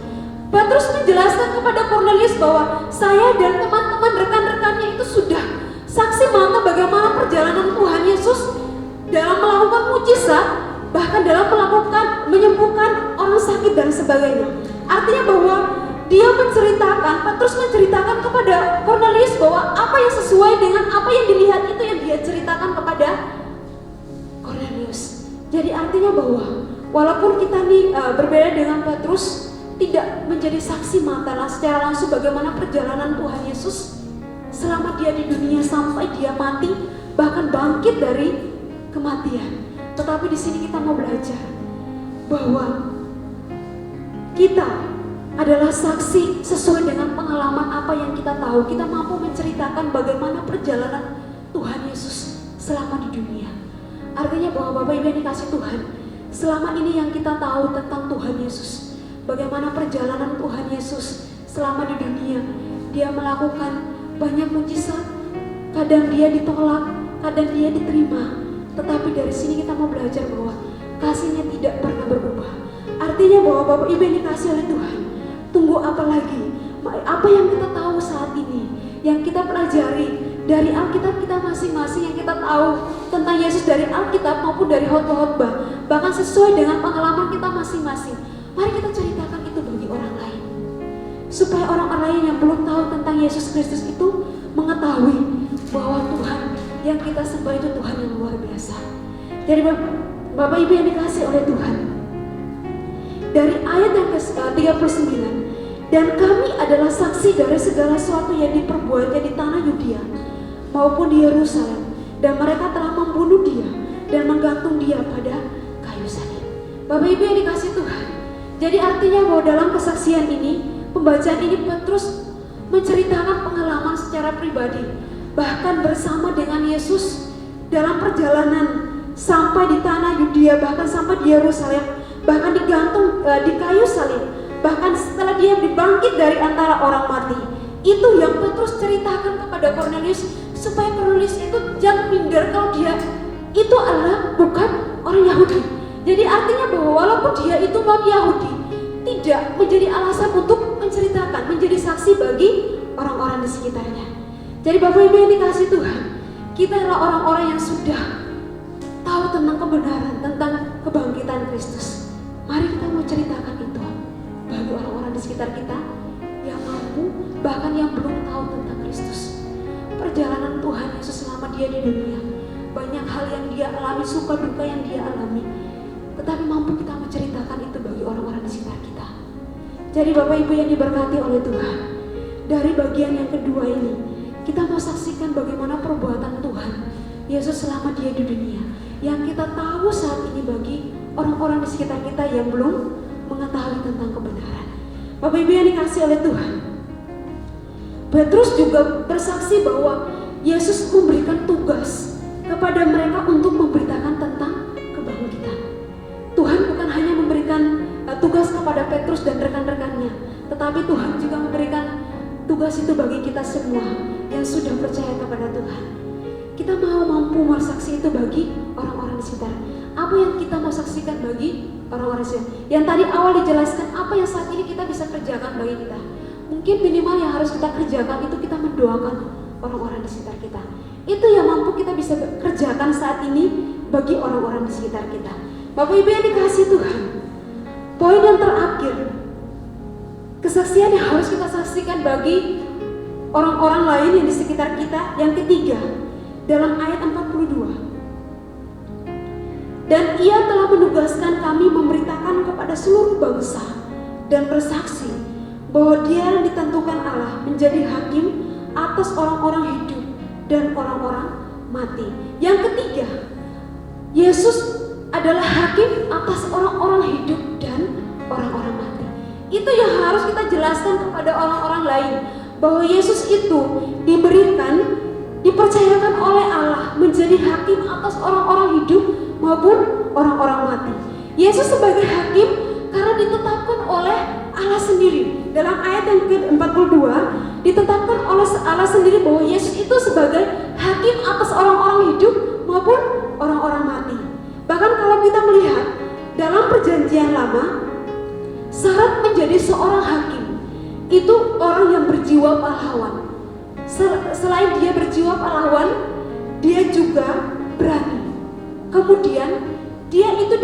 Petrus menjelaskan kepada Kornelius bahwa saya dan teman-teman rekan-rekannya itu sudah saksi mata bagaimana perjalanan Tuhan Yesus dalam melakukan mujizat, bahkan dalam melakukan menyembuhkan orang sakit dan sebagainya. Artinya bahwa Petrus menceritakan kepada Kornelius bahwa apa yang sesuai dengan apa yang dilihat itu yang dia ceritakan kepada Kornelius. Jadi artinya bahwa walaupun kita berbeda dengan Petrus, tidak menjadi saksi mata secara langsung bagaimana perjalanan Tuhan Yesus selama dia di dunia sampai dia mati, bahkan bangkit dari kematian. Tetapi di sini kita mau belajar bahwa kita adalah saksi sesuai dengan pengalaman apa yang kita tahu. Kita mampu menceritakan bagaimana perjalanan Tuhan Yesus selama di dunia. Artinya bahwa Bapak Ibu yang dikasih Tuhan, selama ini yang kita tahu tentang Tuhan Yesus, bagaimana perjalanan Tuhan Yesus selama di dunia. Dia melakukan banyak mujizat, kadang dia ditolak, kadang dia diterima. Tetapi dari sini kita mau belajar bahwa kasihnya tidak pernah berubah. Artinya bahwa Bapak Ibu yang dikasih oleh Tuhan, tunggu apa lagi? Apa yang kita tahu saat ini, yang kita pelajari dari Alkitab kita masing-masing, yang kita tahu tentang Yesus dari Alkitab maupun dari khotbah, bahkan sesuai dengan pengalaman kita masing-masing, mari kita ceritakan itu bagi orang lain, supaya orang-orang lain yang belum tahu tentang Yesus Kristus itu mengetahui bahwa Tuhan yang kita sembah itu Tuhan yang luar biasa. Jadi Bapak Ibu yang dikasih oleh Tuhan, dari ayat yang ke-39, dan kami adalah saksi dari segala sesuatu yang diperbuatnya di tanah Yudea maupun di Yerusalem, dan mereka telah membunuh dia dan menggantung dia pada kayu salib. Bapak Ibu yang dikasih Tuhan, jadi artinya bahwa dalam kesaksian ini, pembacaan ini, Petrus menceritakan pengalaman secara pribadi, bahkan bersama dengan Yesus dalam perjalanan sampai di tanah Yudea, bahkan sampai di Yerusalem, bahkan digantung di kayu salib, bahkan setelah dia dibangkit dari antara orang mati. Itu yang Petrus ceritakan kepada Kornelius, supaya Kornelius itu jangan minder kalau dia itu adalah bukan orang Yahudi. Jadi artinya bahwa walaupun dia itu non Yahudi, tidak menjadi alasan untuk menceritakan, menjadi saksi bagi orang-orang di sekitarnya. Jadi Bapak Ibu yang dikasih Tuhan, kita adalah orang-orang yang sudah tahu tentang kebenaran, tentang kebangkitan Kristus. Mari kita mau ceritakan itu bagi orang-orang di sekitar kita yang mampu, bahkan yang belum tahu tentang Kristus. Perjalanan Tuhan Yesus selama dia di dunia, banyak hal yang dia alami, suka duka yang dia alami, tetapi mampu kita menceritakan itu bagi orang-orang di sekitar kita. Jadi Bapak Ibu yang diberkati oleh Tuhan, dari bagian yang kedua ini, kita mau saksikan bagaimana perbuatan Tuhan Yesus selama dia di dunia, yang kita tahu saat ini bagi orang-orang di sekitar kita yang belum mengetahui tentang kebenaran. Bapak Ibu yang dikasih oleh Tuhan, Petrus juga bersaksi bahwa Yesus memberikan tugas kepada mereka untuk memberitakan tentang kebangkitan. Tuhan bukan hanya memberikan tugas kepada Petrus dan rekan-rekannya, tetapi Tuhan juga memberikan tugas itu bagi kita semua yang sudah percaya kepada Tuhan. Kita mau mampu bersaksi itu bagi orang-orang di sekitar. Apa yang kita mau saksikan bagi orang-orang yang tadi awal dijelaskan apa yang saat ini kita bisa kerjakan bagi kita. Mungkin minimal yang harus kita kerjakan itu kita mendoakan orang-orang di sekitar kita. Itu yang mampu kita bisa kerjakan saat ini bagi orang-orang di sekitar kita. Bapak Ibu yang dikasihi Tuhan, poin yang terakhir, kesaksian yang harus kita saksikan bagi orang-orang lain yang di sekitar kita. Yang ketiga, dalam ayat 42, dan ia telah menugaskan kami memberitakan kepada seluruh bangsa dan bersaksi bahwa dia yang ditentukan Allah menjadi hakim atas orang-orang hidup dan orang-orang mati. Yang ketiga, Yesus adalah hakim atas orang-orang hidup dan orang-orang mati. Itu yang harus kita jelaskan kepada orang-orang lain, bahwa Yesus itu dipercayakan oleh Allah menjadi hakim atas orang-orang hidup maupun orang-orang mati. Yesus sebagai hakim karena ditetapkan oleh Allah sendiri. Dalam ayat yang ke-42 ditetapkan oleh Allah sendiri bahwa Yesus itu sebagai hakim atas orang-orang hidup maupun orang-orang mati. Bahkan kalau kita melihat dalam perjanjian lama, syarat menjadi seorang hakim itu orang yang berjiwa pahlawan. Selain dia berjiwa pahlawan, dia juga berani. Kemudian dia itu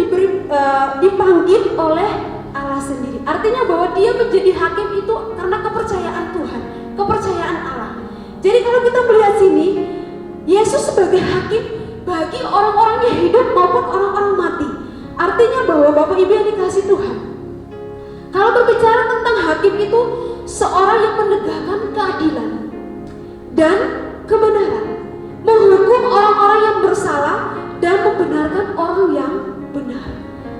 dipanggil oleh Allah sendiri. Artinya bahwa dia menjadi hakim itu karena kepercayaan Tuhan, kepercayaan Allah. Jadi kalau kita melihat sini, Yesus sebagai hakim bagi orang-orang yang hidup maupun orang-orang mati. Artinya bahwa Bapak Ibu yang dikasihi Tuhan, kalau berbicara tentang hakim itu seorang yang menegakkan keadilan dan kebenaran, menghukum orang-orang yang bersalah dan membenarkan orang yang benar.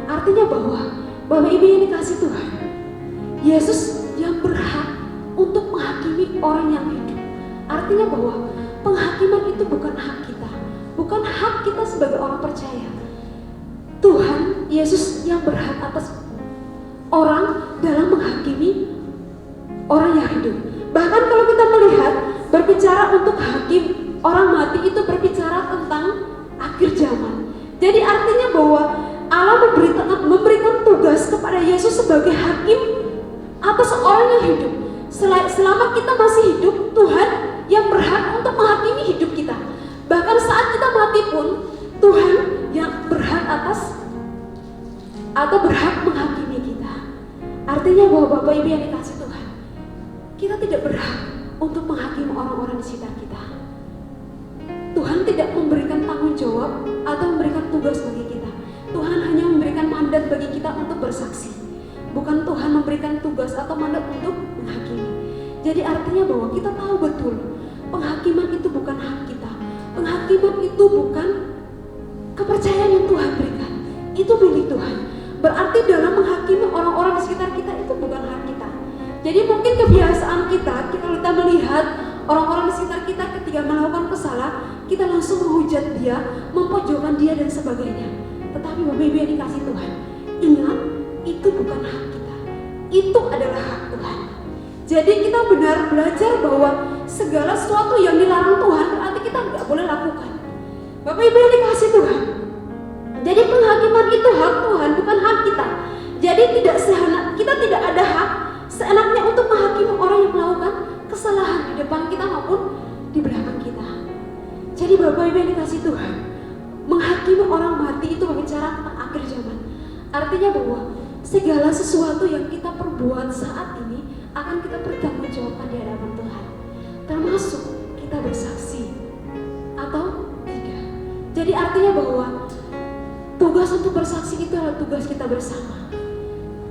Artinya bahwa Bapak Ibu yang dikasihi Tuhan, Yesus yang berhak untuk menghakimi orang yang hidup. Artinya bahwa penghakiman itu bukan hak kita, bukan hak kita sebagai orang percaya. Tuhan Yesus yang berhak atas orang dalam menghakimi orang yang hidup. Bahkan kalau kita melihat berbicara untuk hakim orang mati itu berbicara tentang akhir zaman. Jadi artinya bahwa Allah memberikan tugas kepada Yesus sebagai hakim atas orang yang hidup. Selama kita masih hidup, Tuhan yang berhak untuk menghakimi hidup kita. Bahkan saat kita mati pun, Tuhan yang berhak atas atau berhak menghakimi kita. Artinya bahwa Bapak Ibu yang dikasihi Tuhan, kita tidak berhak untuk menghakimi orang-orang di sekitar kita. Tuhan tidak memberikan tanggung jawab atau memberikan tugas bagi kita. Tuhan hanya memberikan mandat bagi kita untuk bersaksi. Bukan Tuhan memberikan tugas atau mandat untuk menghakimi. Jadi artinya bahwa kita tahu betul penghakiman itu bukan hak kita. Penghakiman itu bukan kepercayaan yang Tuhan berikan. Itu milik Tuhan. Berarti dalam menghakimi orang-orang di sekitar kita itu bukan hak kita. Jadi mungkin kebiasaan kita melihat orang-orang di sekitar kita ketika melakukan kesalahan, kita langsung menghujat dia, mempojokkan dia dan sebagainya. Tetapi Bapak Ibu yang dikasihi Tuhan, ingat, itu bukan hak kita. Itu adalah hak Tuhan. Jadi kita benar belajar bahwa segala sesuatu yang dilarang Tuhan berarti kita nggak boleh lakukan. Bapak Ibu yang dikasihi Tuhan, jadi penghakiman itu hak Tuhan, bukan hak kita. Jadi kita tidak ada hak seenaknya untuk menghakimi orang yang melakukan kesalahan di depan kita maupun di belakang kita. Jadi Bapak Ibu yang dikasihi Tuhan, menghakimi orang mati itu berbicara tentang akhir zaman. Artinya bahwa segala sesuatu yang kita perbuat saat ini akan kita pertanggungjawabkan di hadapan Tuhan, termasuk kita bersaksi atau tidak. Jadi artinya bahwa tugas untuk bersaksi itu adalah tugas kita bersama.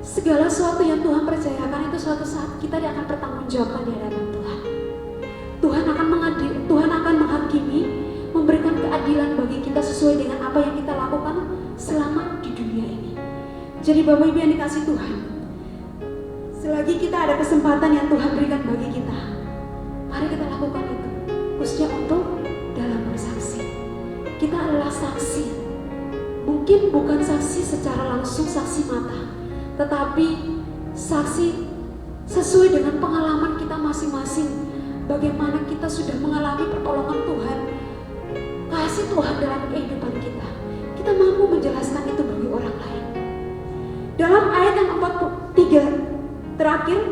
Segala sesuatu yang Tuhan percayakan itu suatu saat kita akan pertanggungjawabkan di hadapan Tuhan. Tuhan akan menghakimi, memberikan keadilan bagi kita sesuai dengan apa yang kita lakukan selama di dunia ini. Jadi Bapak Ibu yang dikasihi Tuhan, selagi kita ada kesempatan yang Tuhan berikan bagi kita, mari kita lakukan itu, khususnya untuk dalam bersaksi. Kita adalah saksi, mungkin bukan saksi secara langsung, saksi mata, tetapi saksi sesuai dengan pengalaman kita masing-masing. Bagaimana kita sudah mengalami pertolongan Tuhan, kasih Tuhan dalam kehidupan kita. Kita mampu menjelaskan itu bagi orang lain. terakhir,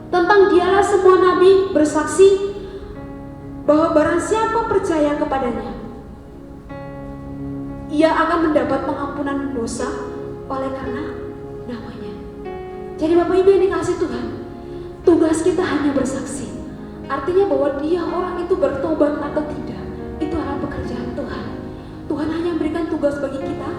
tentang dialah semua nabi bersaksi bahwa barang siapa percaya kepadanya, ia akan mendapat pengampunan dosa oleh karena namanya. Jadi Bapak Ibu yang dikasih Tuhan, tugas kita hanya bersaksi. Artinya bahwa dia orang itu bertobat atau tidak, itu adalah pekerjaan Tuhan. Tuhan hanya memberikan tugas bagi kita,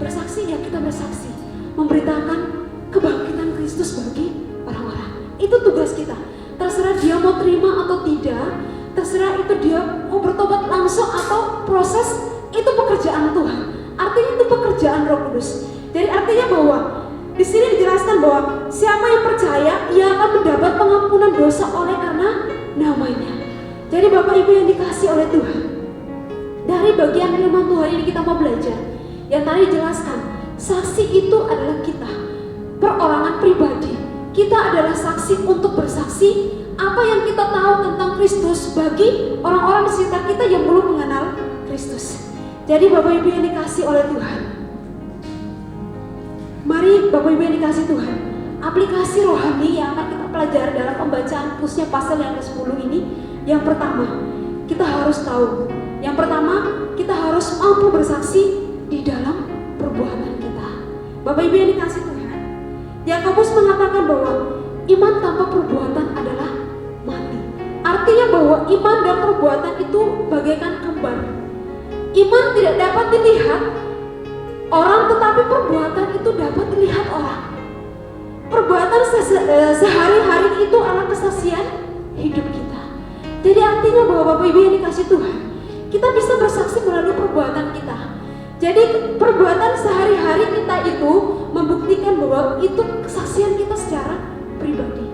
bersaksi ya kita bersaksi, memberitakan kebangkitan Kristus bagi orang-orang. Itu tugas kita. Terserah dia mau terima atau tidak, terserah itu dia mau bertobat langsung atau proses, itu pekerjaan Tuhan. Artinya itu pekerjaan Roh Kudus. Jadi artinya bahwa di sini dijelaskan bahwa siapa yang percaya ia akan mendapat pengampunan dosa oleh karena namanya. Jadi Bapak Ibu yang dikasih oleh Tuhan, dari bagian firman Tuhan ini kita mau belajar. Yang tadi dijelaskan, saksi itu adalah kita, perorangan pribadi. Kita adalah saksi untuk bersaksi apa yang kita tahu tentang Kristus bagi orang-orang di sekitar kita yang belum mengenal Kristus. Jadi Bapak Ibu yang dikasih oleh Tuhan, mari Bapak Ibu yang dikasih Tuhan, aplikasi rohani yang akan kita pelajari dalam pembacaan khususnya pasal yang ke-10 ini. Yang pertama, kita harus tahu. Yang pertama, kita harus mampu bersaksi di dalam perbuatan kita. Bapak Ibu yang dikasih Tuhan, Yakobus mengatakan bahwa iman tanpa perbuatan adalah mati. Artinya bahwa iman dan perbuatan itu bagaikan kembar. Iman tidak dapat dilihat orang, tetapi perbuatan itu dapat dilihat orang. Perbuatan sehari-hari itu adalah kesaksian hidup kita. Jadi artinya bahwa Bapak Ibu yang dikasih Tuhan, kita bisa bersaksi melalui perbuatan kita. Jadi perbuatan sehari-hari kita itu membuktikan bahwa itu kesaksian kita secara pribadi.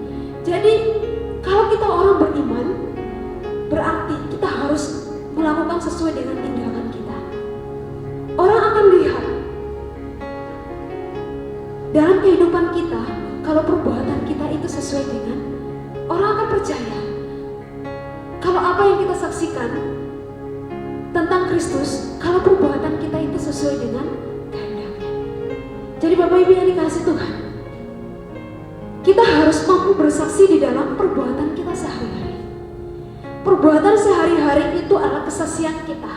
Jadi kalau kita orang beriman, berarti kita harus melakukan sesuai dengan tindakan kita. Orang akan lihat dalam kehidupan kita, kalau perbuatan kita itu sesuai dengan, orang akan percaya kalau apa yang kita saksikan tentang Kristus, kalau perbuatan kita itu sesuai dengan kehendaknya. Jadi Bapak Ibu yang dikasih Tuhan, kita harus mampu bersaksi di dalam perbuatan kita sehari-hari. Perbuatan sehari-hari itu adalah kesaksian kita,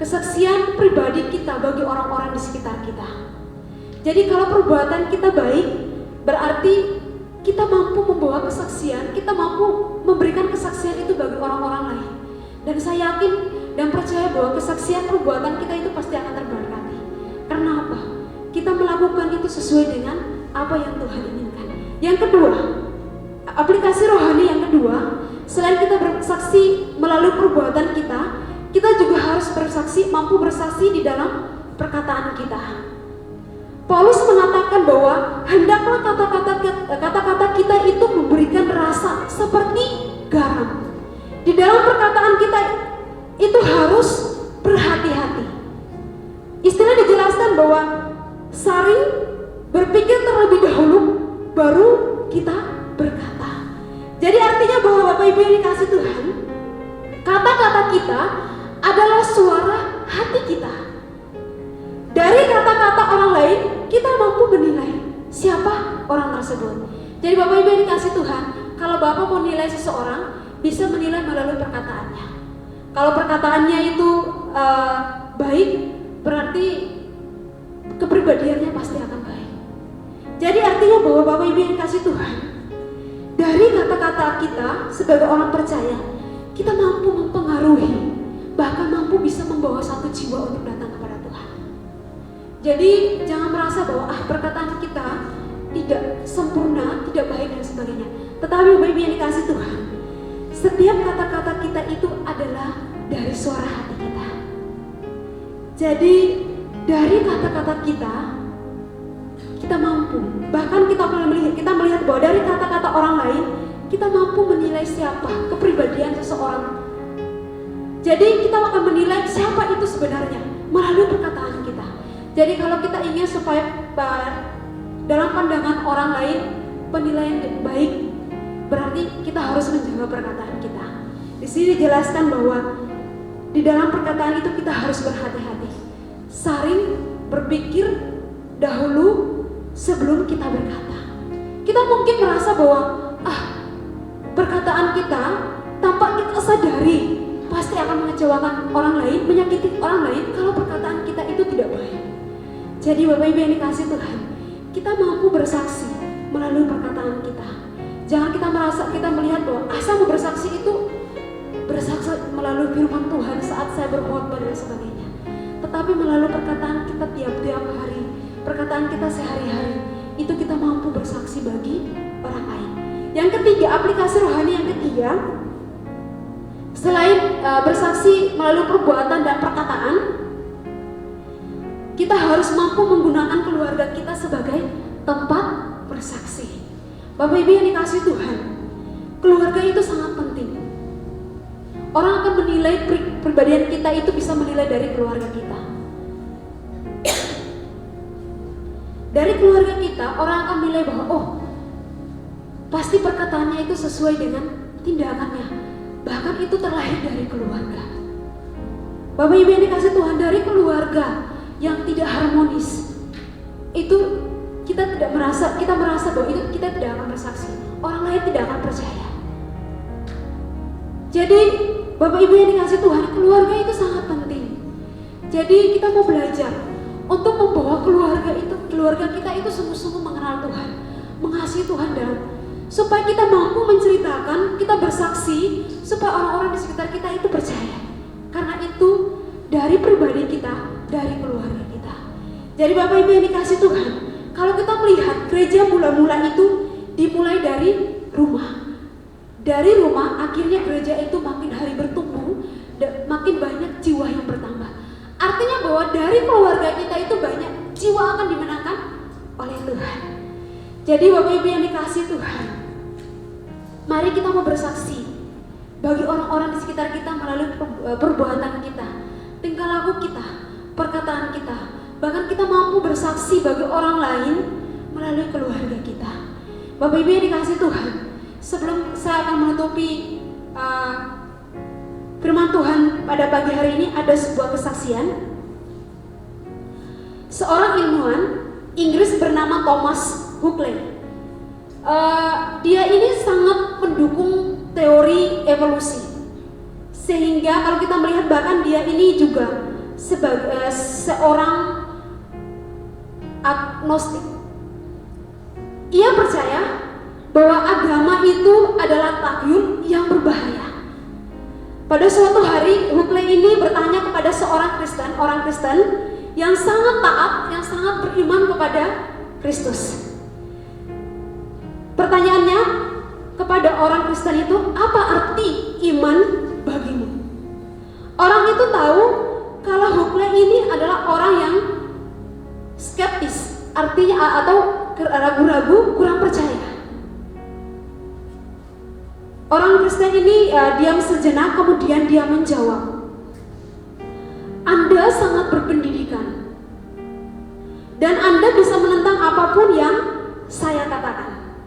kesaksian pribadi kita bagi orang-orang di sekitar kita. Jadi kalau perbuatan kita baik, berarti kita mampu membawa kesaksian, kita mampu memberikan kesaksian itu bagi orang-orang lain. Dan saya yakin dan percaya bahwa kesaksian perbuatan kita itu pasti akan terberkati. Karena apa? Kita melakukan itu sesuai dengan apa yang Tuhan inginkan. Yang kedua, aplikasi rohani yang kedua, selain kita bersaksi melalui perbuatan kita juga harus bersaksi, mampu bersaksi di dalam perkataan kita. Paulus mengatakan bahwa hendaklah kata-kata kita itu memberikan rasa seperti garam. Di dalam perkataan kita itu harus berhati-hati. Istilah dijelaskan bahwa saring berpikir terlebih dahulu baru kita berkata. Jadi artinya bahwa Bapak Ibu yang dikasih Tuhan, kata-kata kita adalah suara hati kita. Dari kata-kata orang lain kita mampu menilai siapa orang tersebut. Jadi Bapak Ibu yang dikasih Tuhan, kalau Bapak mau nilai seseorang, bisa menilai melalui perkataannya. Kalau perkataannya itu baik, berarti kepribadiannya pasti akan baik. Jadi artinya bahwa Bapak Ibu yang dikasih Tuhan, dari kata-kata kita sebagai orang percaya, kita mampu mempengaruhi, bahkan mampu bisa membawa satu jiwa untuk datang kepada Tuhan. Jadi jangan merasa bahwa perkataan kita tidak sempurna, tidak baik dan sebagainya. Tetapi Bapak Ibu yang dikasih Tuhan, setiap kata-kata kita itu adalah dari suara hati kita. Jadi dari kata-kata kita mampu, bahkan kita melihat bahwa dari kata-kata orang lain kita mampu menilai siapa kepribadian seseorang. Jadi kita akan menilai siapa itu sebenarnya melalui perkataan kita. Jadi kalau kita ingin supaya dalam pandangan orang lain penilaian baik, berarti kita harus menjaga perkataan kita. Di sini dijelaskan bahwa di dalam perkataan itu kita harus berhati-hati, saring berpikir dahulu sebelum kita berkata. Kita mungkin merasa bahwa perkataan kita tanpa kita sadari pasti akan mengecewakan orang lain, menyakiti orang lain kalau perkataan kita itu tidak baik. Jadi Bapak Ibu yang dikasih Tuhan, kita mampu bersaksi melalui perkataan kita. Jangan kita merasa, kita melihat bahwa asal bersaksi itu bersaksi melalui firman Tuhan saat saya berkhotbah dan sebagainya. Tetapi melalui perkataan kita tiap-tiap hari, perkataan kita sehari-hari, itu kita mampu bersaksi bagi orang lain. Yang ketiga, aplikasi rohani yang ketiga, selain bersaksi melalui perbuatan dan perkataan, kita harus mampu menggunakan keluarga kita sebagai tempat bersaksi. Bapak Ibu yang dikasih Tuhan, keluarga itu sangat penting. Orang akan menilai pribadian kita itu bisa menilai dari keluarga kita. Dari keluarga kita, orang akan menilai bahwa pasti perkataannya itu sesuai dengan tindakannya. Bahkan itu terlahir dari keluarga. Bapak Ibu yang dikasih Tuhan, dari keluarga yang tidak harmonis, itu kita merasa bahwa itu kita tidak akan bersaksi. Orang lain tidak akan percaya. Jadi Bapak Ibu yang dikasih Tuhan, keluarga itu sangat penting. Jadi kita mau belajar untuk membawa keluarga kita itu sungguh-sungguh mengenal Tuhan, mengasihi Tuhan, dan supaya kita mampu menceritakan, kita bersaksi, supaya orang-orang di sekitar kita itu percaya. Karena itu dari pribadi kita, dari keluarga kita. Jadi Bapak Ibu yang dikasih Tuhan, kalau kita melihat gereja mula-mula itu dimulai dari rumah. Dari rumah akhirnya gereja itu makin hari bertumbuh, makin banyak jiwa yang bertambah. Artinya bahwa dari keluarga kita itu banyak jiwa akan dimenangkan oleh Tuhan. Jadi Bapak Ibu yang dikasih Tuhan, mari kita mau bersaksi bagi orang-orang di sekitar kita melalui perbuatan kita, tingkah laku kita, perkataan kita. Bahkan kita mampu bersaksi bagi orang lain melalui keluarga kita. Bapak Ibu yang dikasih Tuhan, sebelum saya akan menutupi firman Tuhan pada pagi hari ini, ada sebuah kesaksian. Seorang ilmuwan Inggris bernama Thomas Huxley. Dia ini sangat mendukung teori evolusi. Sehingga kalau kita melihat, bahkan dia ini juga sebagai seorang agnostik. Ia percaya bahwa agama itu adalah takyul yang berbahaya. Pada suatu hari, Huxley ini bertanya kepada seorang Kristen, orang Kristen yang sangat taat, yang sangat beriman kepada Kristus. Pertanyaannya kepada orang Kristen itu, apa arti iman bagimu? Orang itu tahu kalau Huxley ini adalah orang yang skeptis, artinya atau ragu-ragu, kurang percaya. Orang Kristen ini diam sejenak, kemudian dia menjawab, Anda sangat berpendidikan dan Anda bisa menentang apapun yang saya katakan.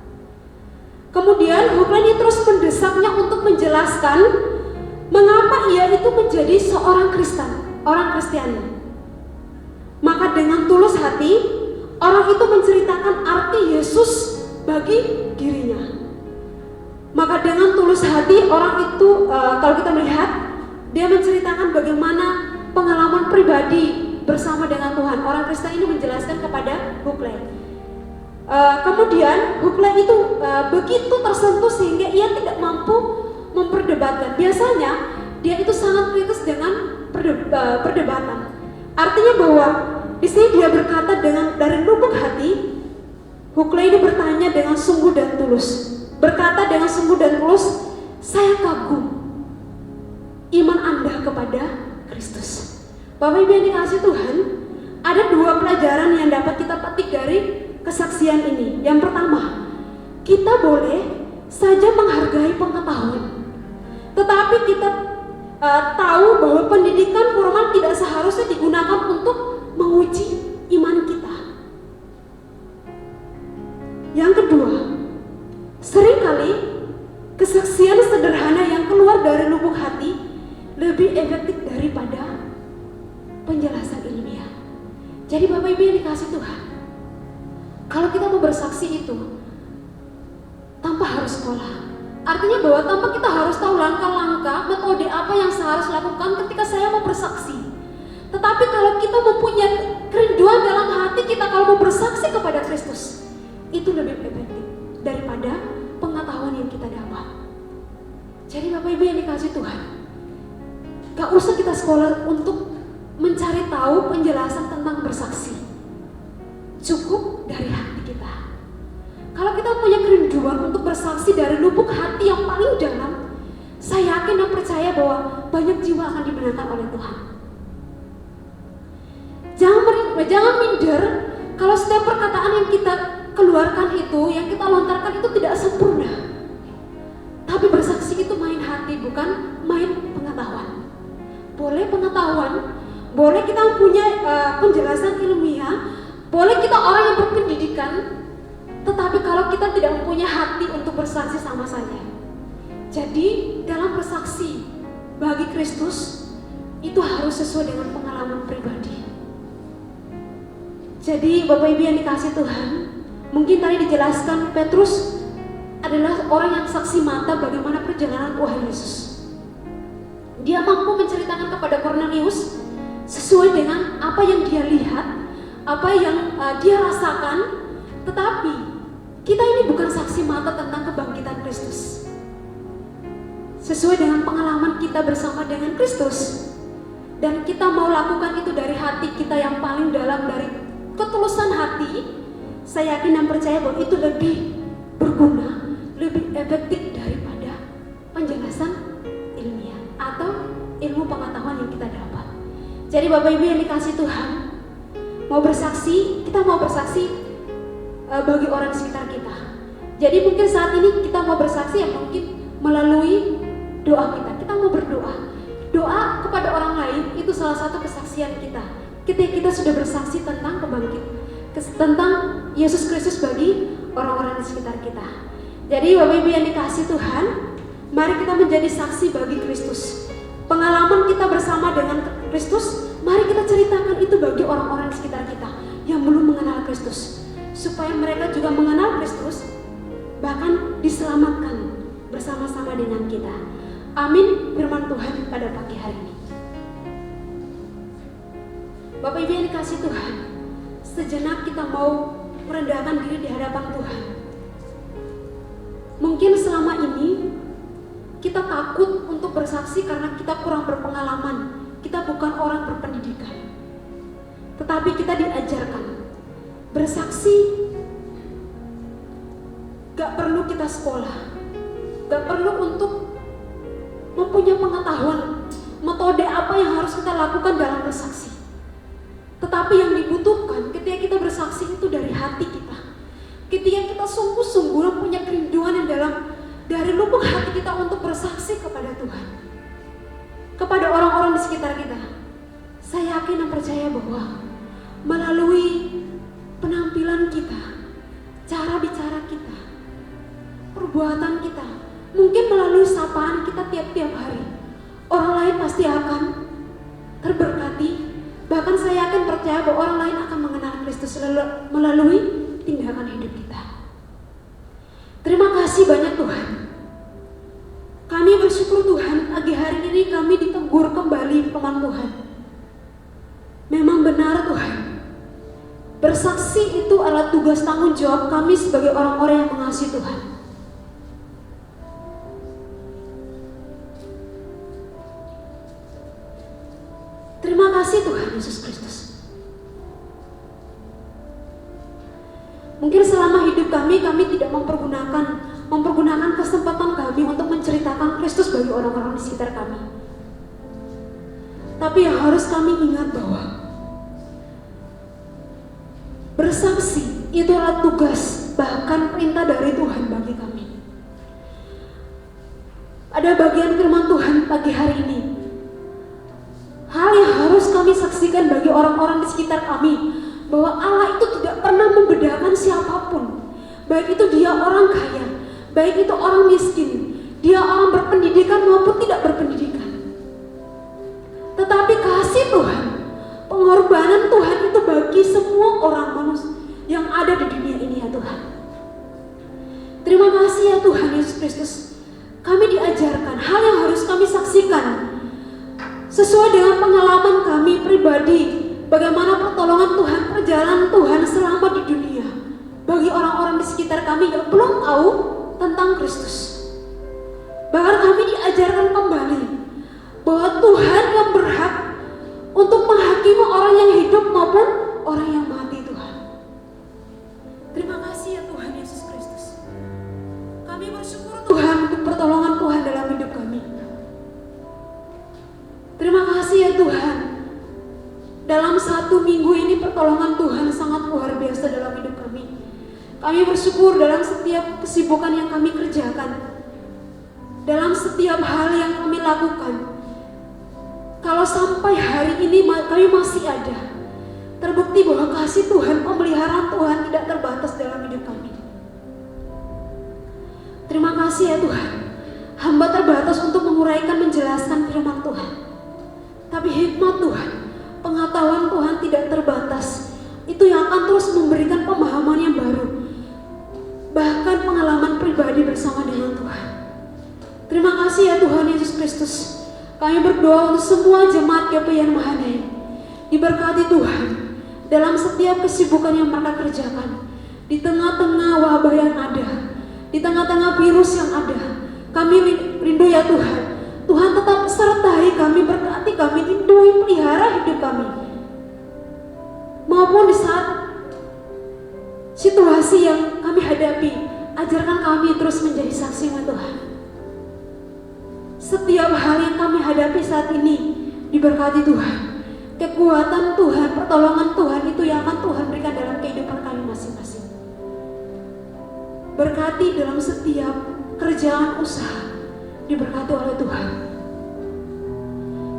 Kemudian Huxley terus mendesaknya untuk menjelaskan mengapa ia itu menjadi seorang Kristen, orang Kristiani. Maka dengan tulus hati, orang itu menceritakan arti Yesus bagi dirinya. Maka dengan tulus hati orang itu, kalau kita melihat, dia menceritakan bagaimana pengalaman pribadi bersama dengan Tuhan. Orang Kristen ini menjelaskan kepada Huxley. Kemudian Huxley itu begitu tersentuh sehingga ia tidak mampu memperdebatkan. Biasanya dia itu sangat kritis dengan perdebatan. Artinya bahwa di sini dia berkata dari lubuk hati. Huxley ini bertanya dengan sungguh dan tulus. Berkata dengan sungguh dan tulus, saya kagum iman Anda kepada Kristus. Bapak Ibu yang dikasih Tuhan, ada dua pelajaran yang dapat kita petik dari kesaksian ini. Yang pertama, kita boleh saja menghargai pengetahuan, tetapi kita tahu bahwa pendidikan formal tidak seharusnya digunakan untuk menguji iman kita. Yang kedua, seringkali kesaksian sederhana yang keluar dari lubuk hati lebih efektif daripada penjelasan ilmiah. Jadi Bapak Ibu yang dikasih Tuhan, kalau kita mau bersaksi itu, Kenapa harus sekolah? Artinya bahwa tanpa kita harus tahu langkah-langkah, metode apa yang saya harus lakukan ketika saya mau bersaksi. Tetapi kalau kita mempunyai kerinduan dalam hati kita kalau mau bersaksi kepada Kristus, itu lebih efektif daripada pengetahuan yang kita dapat. Jadi Bapak Ibu yang dikasih Tuhan, gak usah kita sekolah untuk mencari tahu penjelasan tentang bersaksi. Cukup dari hati kita. Kalau kita punya kerinduan untuk bersaksi dari lubuk hati yang paling dalam, saya yakin dan percaya bahwa banyak jiwa akan dibenarkan oleh Tuhan. Jangan minder kalau setiap perkataan yang kita keluarkan itu, yang kita lontarkan itu tidak sempurna. Tapi bersaksi itu main hati, bukan main pengetahuan. Boleh pengetahuan, boleh kita punya penjelasan ilmiah, boleh kita orang yang berpendidikan, tetapi kalau kita tidak mempunyai hati untuk bersaksi sama saja. Jadi dalam bersaksi bagi Kristus itu harus sesuai dengan pengalaman pribadi. Jadi Bapak Ibu yang dikasih Tuhan, mungkin tadi dijelaskan Petrus adalah orang yang saksi mata bagaimana perjalanan Tuhan Yesus. Dia mampu menceritakan kepada Kornelius sesuai dengan apa yang dia lihat, apa yang dia rasakan. Tetapi kita ini bukan saksi mata tentang kebangkitan Kristus. Sesuai dengan pengalaman kita bersama dengan Kristus, dan kita mau lakukan itu dari hati kita yang paling dalam, dari ketulusan hati, saya yakin dan percaya bahwa itu lebih berguna, lebih efektif daripada penjelasan ilmiah atau ilmu pengetahuan yang kita dapat. Jadi Bapak Ibu yang dikasih Tuhan, mau bersaksi, kita mau bersaksi bagi orang sekitar kita. Jadi mungkin saat ini kita mau bersaksi ya mungkin melalui doa kita. Kita mau berdoa. Doa kepada orang lain itu salah satu kesaksian kita. Ketika kita sudah bersaksi tentang tentang Yesus Kristus bagi orang-orang di sekitar kita. Jadi Bapak Ibu yang dikasih Tuhan, mari kita menjadi saksi bagi Kristus. Pengalaman kita bersama dengan Kristus, mari kita ceritakan itu bagi orang-orang di sekitar kita yang belum mengenal Kristus, supaya mereka juga mengenal Kristus, bahkan diselamatkan bersama-sama dengan kita. Amin. Firman Tuhan pada pagi hari ini. Bapak Ibu yang dikasih Tuhan, sejenak kita mau merendahkan diri di hadapan Tuhan. Mungkin selama ini kita takut untuk bersaksi karena kita kurang berpengalaman. Kita bukan orang berpendidikan. Tetapi kita diajarkan bersaksi gak perlu kita sekolah, gak perlu untuk mempunyai pengetahuan metode apa yang harus kita lakukan dalam bersaksi. Tetapi yang dibutuhkan ketika kita bersaksi itu dari hati kita. Ketika kita sungguh-sungguh punya kerinduan yang dalam dari lubuk hati kita untuk bersaksi kepada Tuhan, kepada orang-orang di sekitar kita. Saya yakin dan percaya bahwa melalui penampilan kita, cara bicara kita, perbuatan kita, mungkin melalui sapaan kita tiap-tiap hari, orang lain pasti akan terberkati. Bahkan saya yakin percaya bahwa orang lain akan mengenal Kristus melalui tindakan hidup kita. Terima kasih banyak Tuhan. Kami bersyukur Tuhan, pagi hari ini kami ditegur kembali firman Tuhan. Memang benar Tuhan, bersaksi itu adalah tugas tanggung jawab kami sebagai orang-orang yang mengasihi Tuhan. Terima kasih Tuhan Yesus Kristus. Mungkin selama hidup kami tidak mempergunakan kesempatan kami untuk menceritakan Kristus bagi orang-orang di sekitar kami. Tapi yang harus kami ingat bahwa bersaksi itu adalah tugas, bahkan perintah dari Tuhan bagi kami. Ada bagian firman Tuhan pagi hari ini. Hal yang harus kami saksikan bagi orang-orang di sekitar kami, bahwa Allah itu tidak pernah membedakan siapapun, baik itu dia orang kaya, baik itu orang miskin, dia orang berpendidikan maupun tidak berpendidikan. Tetapi kasih Tuhan, pengorbanan Tuhan itu bagi semua orang manusia yang ada di dunia ini ya Tuhan. Terima kasih ya Tuhan Yesus Kristus. Kami diajarkan hal yang harus kami saksikan sesuai dengan pengalaman kami pribadi, bagaimana pertolongan Tuhan, perjalanan Tuhan selama di dunia bagi orang-orang di sekitar kami yang belum tahu tentang Kristus. Bahkan kami diajarkan kembali bahwa Tuhan yang berhak untuk menghakimi orang yang hidup maupun orang yang mati, Tuhan. Terima kasih ya Tuhan Yesus Kristus. Kami bersyukur Tuhan untuk pertolongan Tuhan dalam hidup kami. Terima kasih ya Tuhan. Dalam 1 minggu ini pertolongan Tuhan sangat luar biasa dalam hidup kami. Kami bersyukur dalam setiap kesibukan yang kami kerjakan, dalam setiap hal yang kami lakukan. Kalau sampai hari ini kami masih ada, terbukti bahwa kasih Tuhan, pemeliharaan Tuhan tidak terbatas dalam hidup kami. Terima kasih ya Tuhan. Hamba terbatas untuk menguraikan, menjelaskan firman Tuhan. Tapi hikmat Tuhan, pengetahuan Tuhan tidak terbatas. Itu yang akan terus memberikan pemahaman yang baru, bahkan pengalaman pribadi bersama dengan Tuhan. Terima kasih ya Tuhan Yesus Kristus. Kami berdoa untuk semua jemaat GPIN Mahanaim, diberkati Tuhan dalam setiap kesibukan yang mereka kerjakan, di tengah-tengah wabah yang ada, di tengah-tengah virus yang ada. Kami rindu ya Tuhan, Tuhan tetap sertai kami, berkati kami, lindungi, pelihara hidup kami, maupun di saat situasi yang kami hadapi. Ajarkan kami terus menjadi saksi-Mu Tuhan. Setiap hal yang kami hadapi saat ini diberkati Tuhan. Kekuatan Tuhan, pertolongan Tuhan itu yang akan Tuhan berikan dalam kehidupan kami masing-masing. Berkati dalam setiap kerjaan usaha, diberkati oleh Tuhan.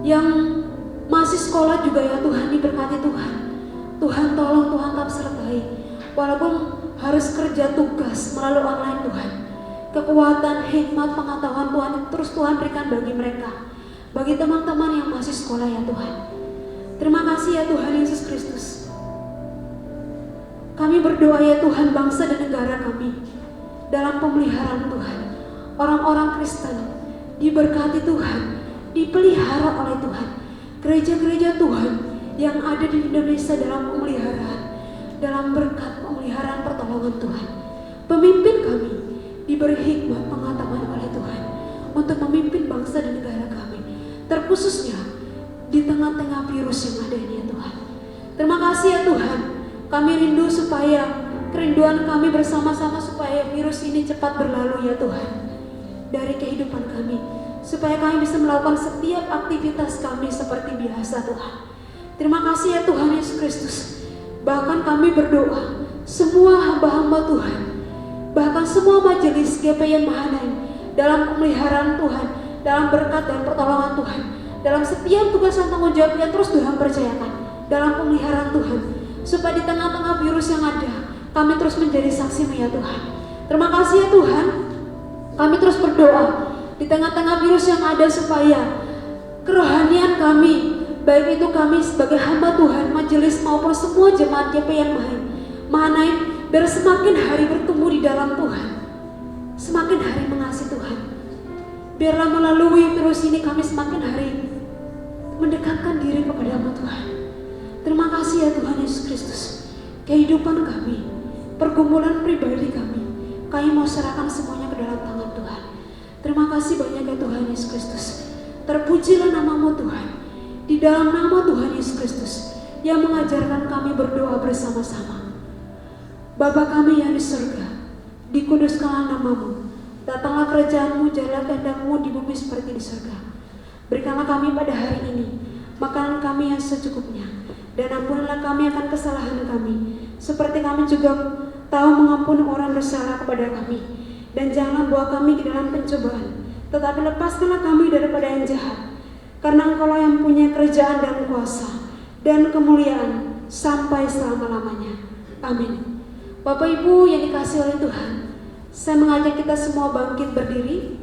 Yang masih sekolah juga ya Tuhan, diberkati Tuhan. Tuhan tolong, Tuhan tetap sertai. Walaupun harus kerja tugas melalui online Tuhan, kekuatan, hikmat, pengetahuan Tuhan terus Tuhan berikan bagi mereka, bagi teman-teman yang masih sekolah ya Tuhan. Terima kasih ya Tuhan Yesus Kristus. Kami berdoa ya Tuhan, bangsa dan negara kami dalam pemeliharaan Tuhan. Orang-orang Kristen diberkati Tuhan, dipelihara oleh Tuhan. Gereja-gereja Tuhan yang ada di Indonesia dalam pemeliharaan, dalam berkat pemeliharaan pertolongan Tuhan. Pemimpin kami diberi hikmat, pengetahuan oleh Tuhan untuk memimpin bangsa dan negara kami, terkhususnya di tengah-tengah virus yang ada ini ya Tuhan. Terima kasih ya Tuhan. Kami rindu supaya kerinduan kami bersama-sama supaya virus ini cepat berlalu ya Tuhan dari kehidupan kami, supaya kami bisa melakukan setiap aktivitas kami seperti biasa Tuhan. Terima kasih ya Tuhan Yesus Kristus. Bahkan kami berdoa semua hamba-hamba Tuhan, bahkan semua majelis GPIN Mahanaim dalam pemeliharaan Tuhan, dalam berkat dan pertolongan Tuhan, dalam setiap tugas dan tanggung jawab yang terus Tuhan percayakan dalam pemeliharaan Tuhan, supaya di tengah-tengah virus yang ada kami terus menjadi saksi-Mu ya Tuhan. Terima kasih ya Tuhan. Kami terus berdoa di tengah-tengah virus yang ada supaya kerohanian kami, baik itu kami sebagai hamba Tuhan, majelis maupun semua jemaat GPIN Mahanaim, biar semakin hari bertumbuh di dalam Tuhan, semakin hari mengasihi Tuhan. Biarlah melalui virus ini kami semakin hari mendekatkan diri kepada-Mu Tuhan. Terima kasih ya Tuhan Yesus Kristus. Kehidupan kami, pergumulan pribadi kami mau serahkan semuanya ke dalam tangan Tuhan. Terima kasih banyak ya Tuhan Yesus Kristus. Terpujilah nama-Mu Tuhan. Di dalam nama Tuhan Yesus Kristus yang mengajarkan kami berdoa bersama-sama. Bapa kami yang di surga, dikuduskanlah nama-Mu. Datanglah kerajaan-Mu, jadilah kehendak-Mu di bumi seperti di surga. Berikanlah kami pada hari ini makanan kami yang secukupnya, dan ampunilah kami akan kesalahan kami, seperti kami juga tahu mengampuni orang bersalah kepada kami. Dan janganlah bawa kami ke dalam pencobaan, tetapi lepaskanlah kami daripada yang jahat. Karena Engkau yang punya kerajaan dan kuasa dan kemuliaan sampai selama-lamanya. Amin. Bapak Ibu yang dikasihi oleh Tuhan, saya mengajak kita semua bangkit berdiri.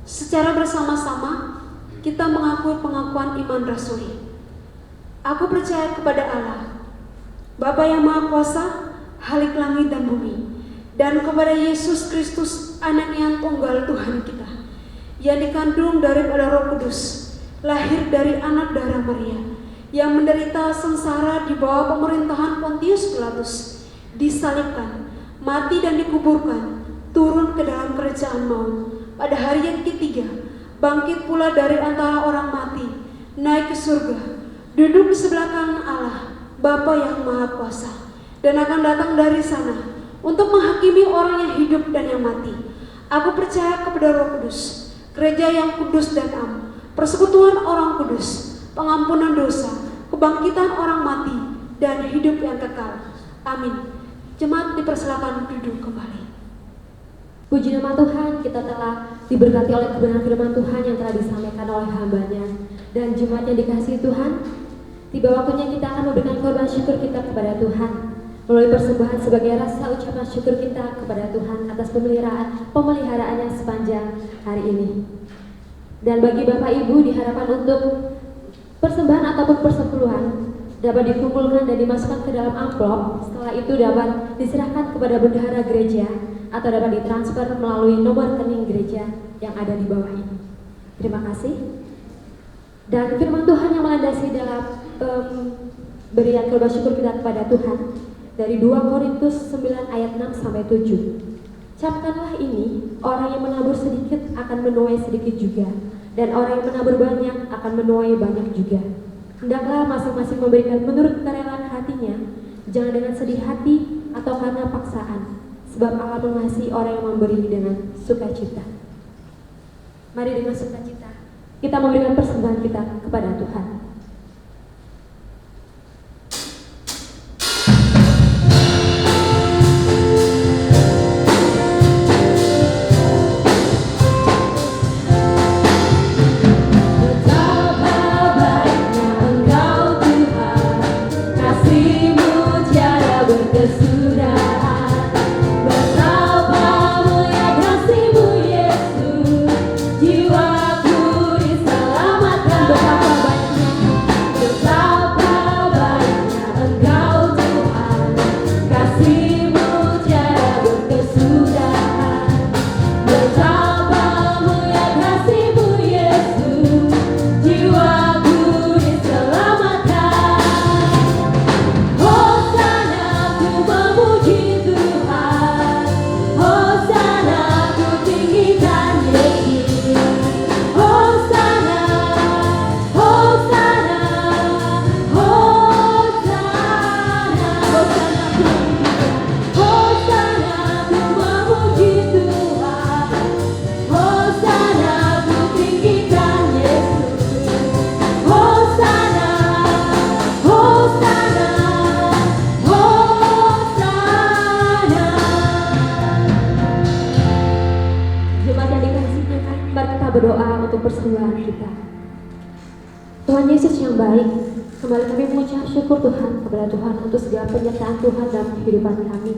Secara bersama-sama kita mengakui pengakuan iman rasuli. Aku percaya kepada Allah, Bapa yang Maha Kuasa, Khalik langit dan bumi, dan kepada Yesus Kristus, anak yang tunggal Tuhan kita, yang dikandung daripada Roh Kudus, lahir dari anak darah Maria, yang menderita sengsara di bawah pemerintahan Pontius Pilatus, disalibkan, mati dan dikuburkan, turun ke dalam kerajaan maut, pada hari yang ketiga, bangkit pula dari antara orang mati, naik ke surga, duduk di sebelah kanan Allah, Bapa yang Maha Kuasa, dan akan datang dari sana untuk menghakimi orang yang hidup dan yang mati. Aku percaya kepada Roh Kudus, gereja yang kudus dan am, persekutuan orang kudus, pengampunan dosa, kebangkitan orang mati, dan hidup yang kekal. Amin. Jemaat dipersilakan duduk kembali. Puji nama Tuhan, kita telah diberkati oleh kebenaran firman Tuhan yang telah disampaikan oleh hamba-Nya. Dan jemaat yang dikasihi Tuhan, tiba waktunya kita akan memberikan korban syukur kita kepada Tuhan melalui persembahan sebagai rasa ucapan syukur kita kepada Tuhan atas pemeliharaannya sepanjang hari ini. Dan bagi Bapak Ibu diharapkan untuk persembahan ataupun persepuluhan dapat dikumpulkan dan dimasukkan ke dalam amplop. Setelah itu dapat diserahkan kepada bendahara gereja atau dapat ditransfer melalui nomor rekening gereja yang ada di bawah ini. Terima kasih. Dan firman Tuhan yang melandasi dalam berian korban syukur kita kepada Tuhan dari 2 Korintus 9 ayat 6 sampai 7. Camkanlah ini, orang yang menabur sedikit akan menuai sedikit juga, dan orang yang menabur banyak akan menuai banyak juga. Hendaklah masing-masing memberikan menurut kerelaan hatinya, jangan dengan sedih hati atau karena paksaan, sebab Allah mengasihi orang yang memberi dengan sukacita. Mari dengan sukacita kita memberikan persembahan kita kepada Tuhan. Berdoa untuk persembahan kita. Tuhan Yesus yang baik, kembali kami mengucap syukur Tuhan kepada Tuhan untuk segala penyertaan Tuhan dalam kehidupan kami.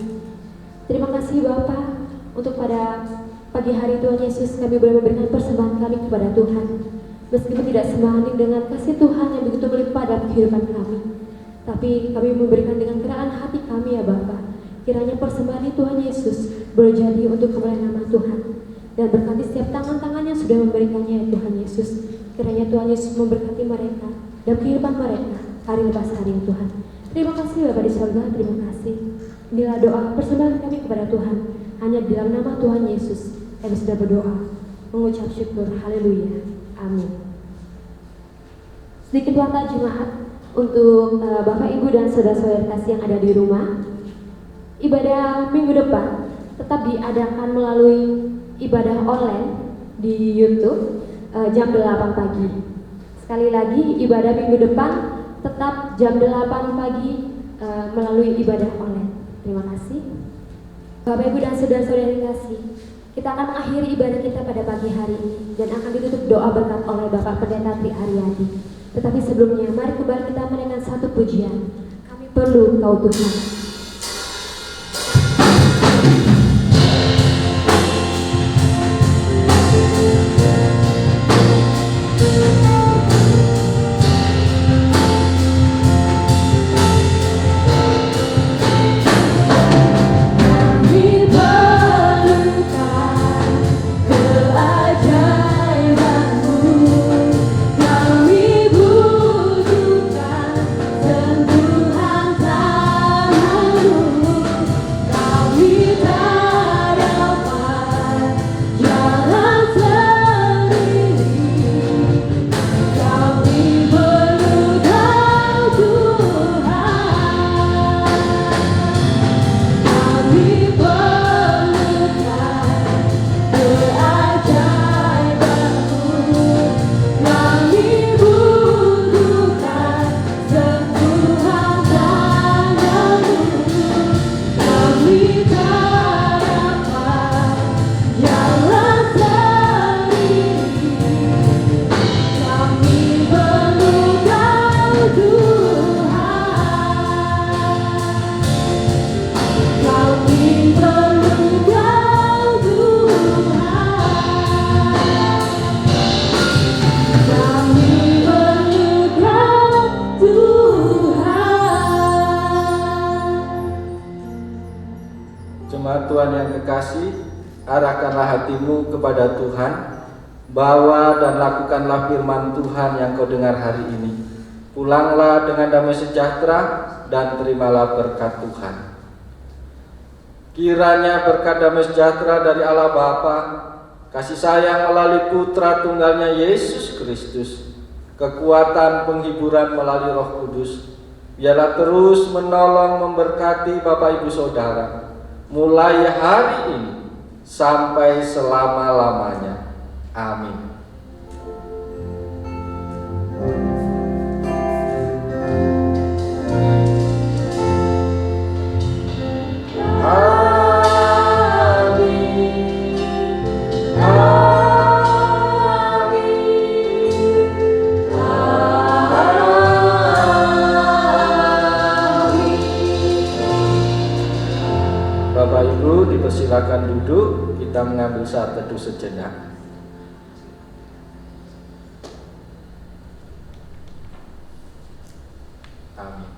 Terima kasih Bapa untuk pada pagi hari Tuhan Yesus kami boleh memberikan persembahan kami kepada Tuhan. Meskipun tidak sebanding dengan kasih Tuhan yang begitu melimpah dalam kehidupan kami, tapi kami memberikan dengan keraan hati kami ya Bapa. Kiranya persembahan Tuhan Yesus boleh jadi untuk kemuliaan nama Tuhan. Dan berkati setiap tangan-tangan yang sudah memberikannya ya Tuhan Yesus. Kiranya Tuhan Yesus memberkati mereka dan kehidupan mereka hari lepas hari Tuhan. Terima kasih Bapa di surga, terima kasih. Inilah doa persembahan kami kepada Tuhan. Hanya di dalam nama Tuhan Yesus kami sudah berdoa, mengucap syukur. Haleluya. Amin. Sedikit waktu jemaat untuk Bapak Ibu dan saudara-saudara kasih yang ada di rumah. Ibadah minggu depan tetap diadakan melalui ibadah online di YouTube jam 8 pagi. Sekali lagi ibadah minggu depan tetap jam 8 pagi melalui ibadah online. Terima kasih. Bapak Ibu dan saudara-saudari kasih, kita akan mengakhiri ibadah kita pada pagi hari ini dan akan ditutup doa berkat oleh Bapak Pendeta Tri Aryadi. Tetapi sebelumnya mari kembali kita menaikkan satu pujian. Kami perlu Engkau Tuhan. Tuhan yang kekasih, arahkanlah hatimu kepada Tuhan, bawa dan lakukanlah firman Tuhan yang kau dengar hari ini. Pulanglah dengan damai sejahtera dan terimalah berkat Tuhan. Kiranya berkat damai sejahtera dari Allah Bapa, kasih sayang melalui Putra Tunggalnya Yesus Kristus, kekuatan penghiburan melalui Roh Kudus, biarlah terus menolong memberkati Bapak Ibu Saudara, mulai hari ini sampai selama-lamanya. Amin. Bapak Ibu dipersilakan duduk, kita mengambil saat teduh sejenak. Amin.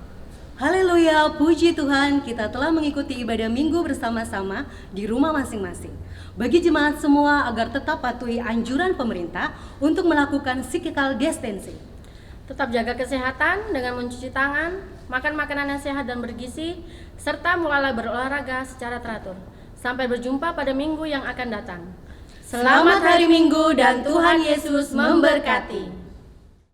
Haleluya, puji Tuhan, kita telah mengikuti ibadah minggu bersama-sama di rumah masing-masing. Bagi jemaat semua agar tetap patuhi anjuran pemerintah untuk melakukan physical distancing. Tetap jaga kesehatan dengan mencuci tangan, makan makanan yang sehat dan bergizi, serta mulailah berolahraga secara teratur. Sampai berjumpa pada minggu yang akan datang. Selamat hari Minggu dan Tuhan Yesus memberkati.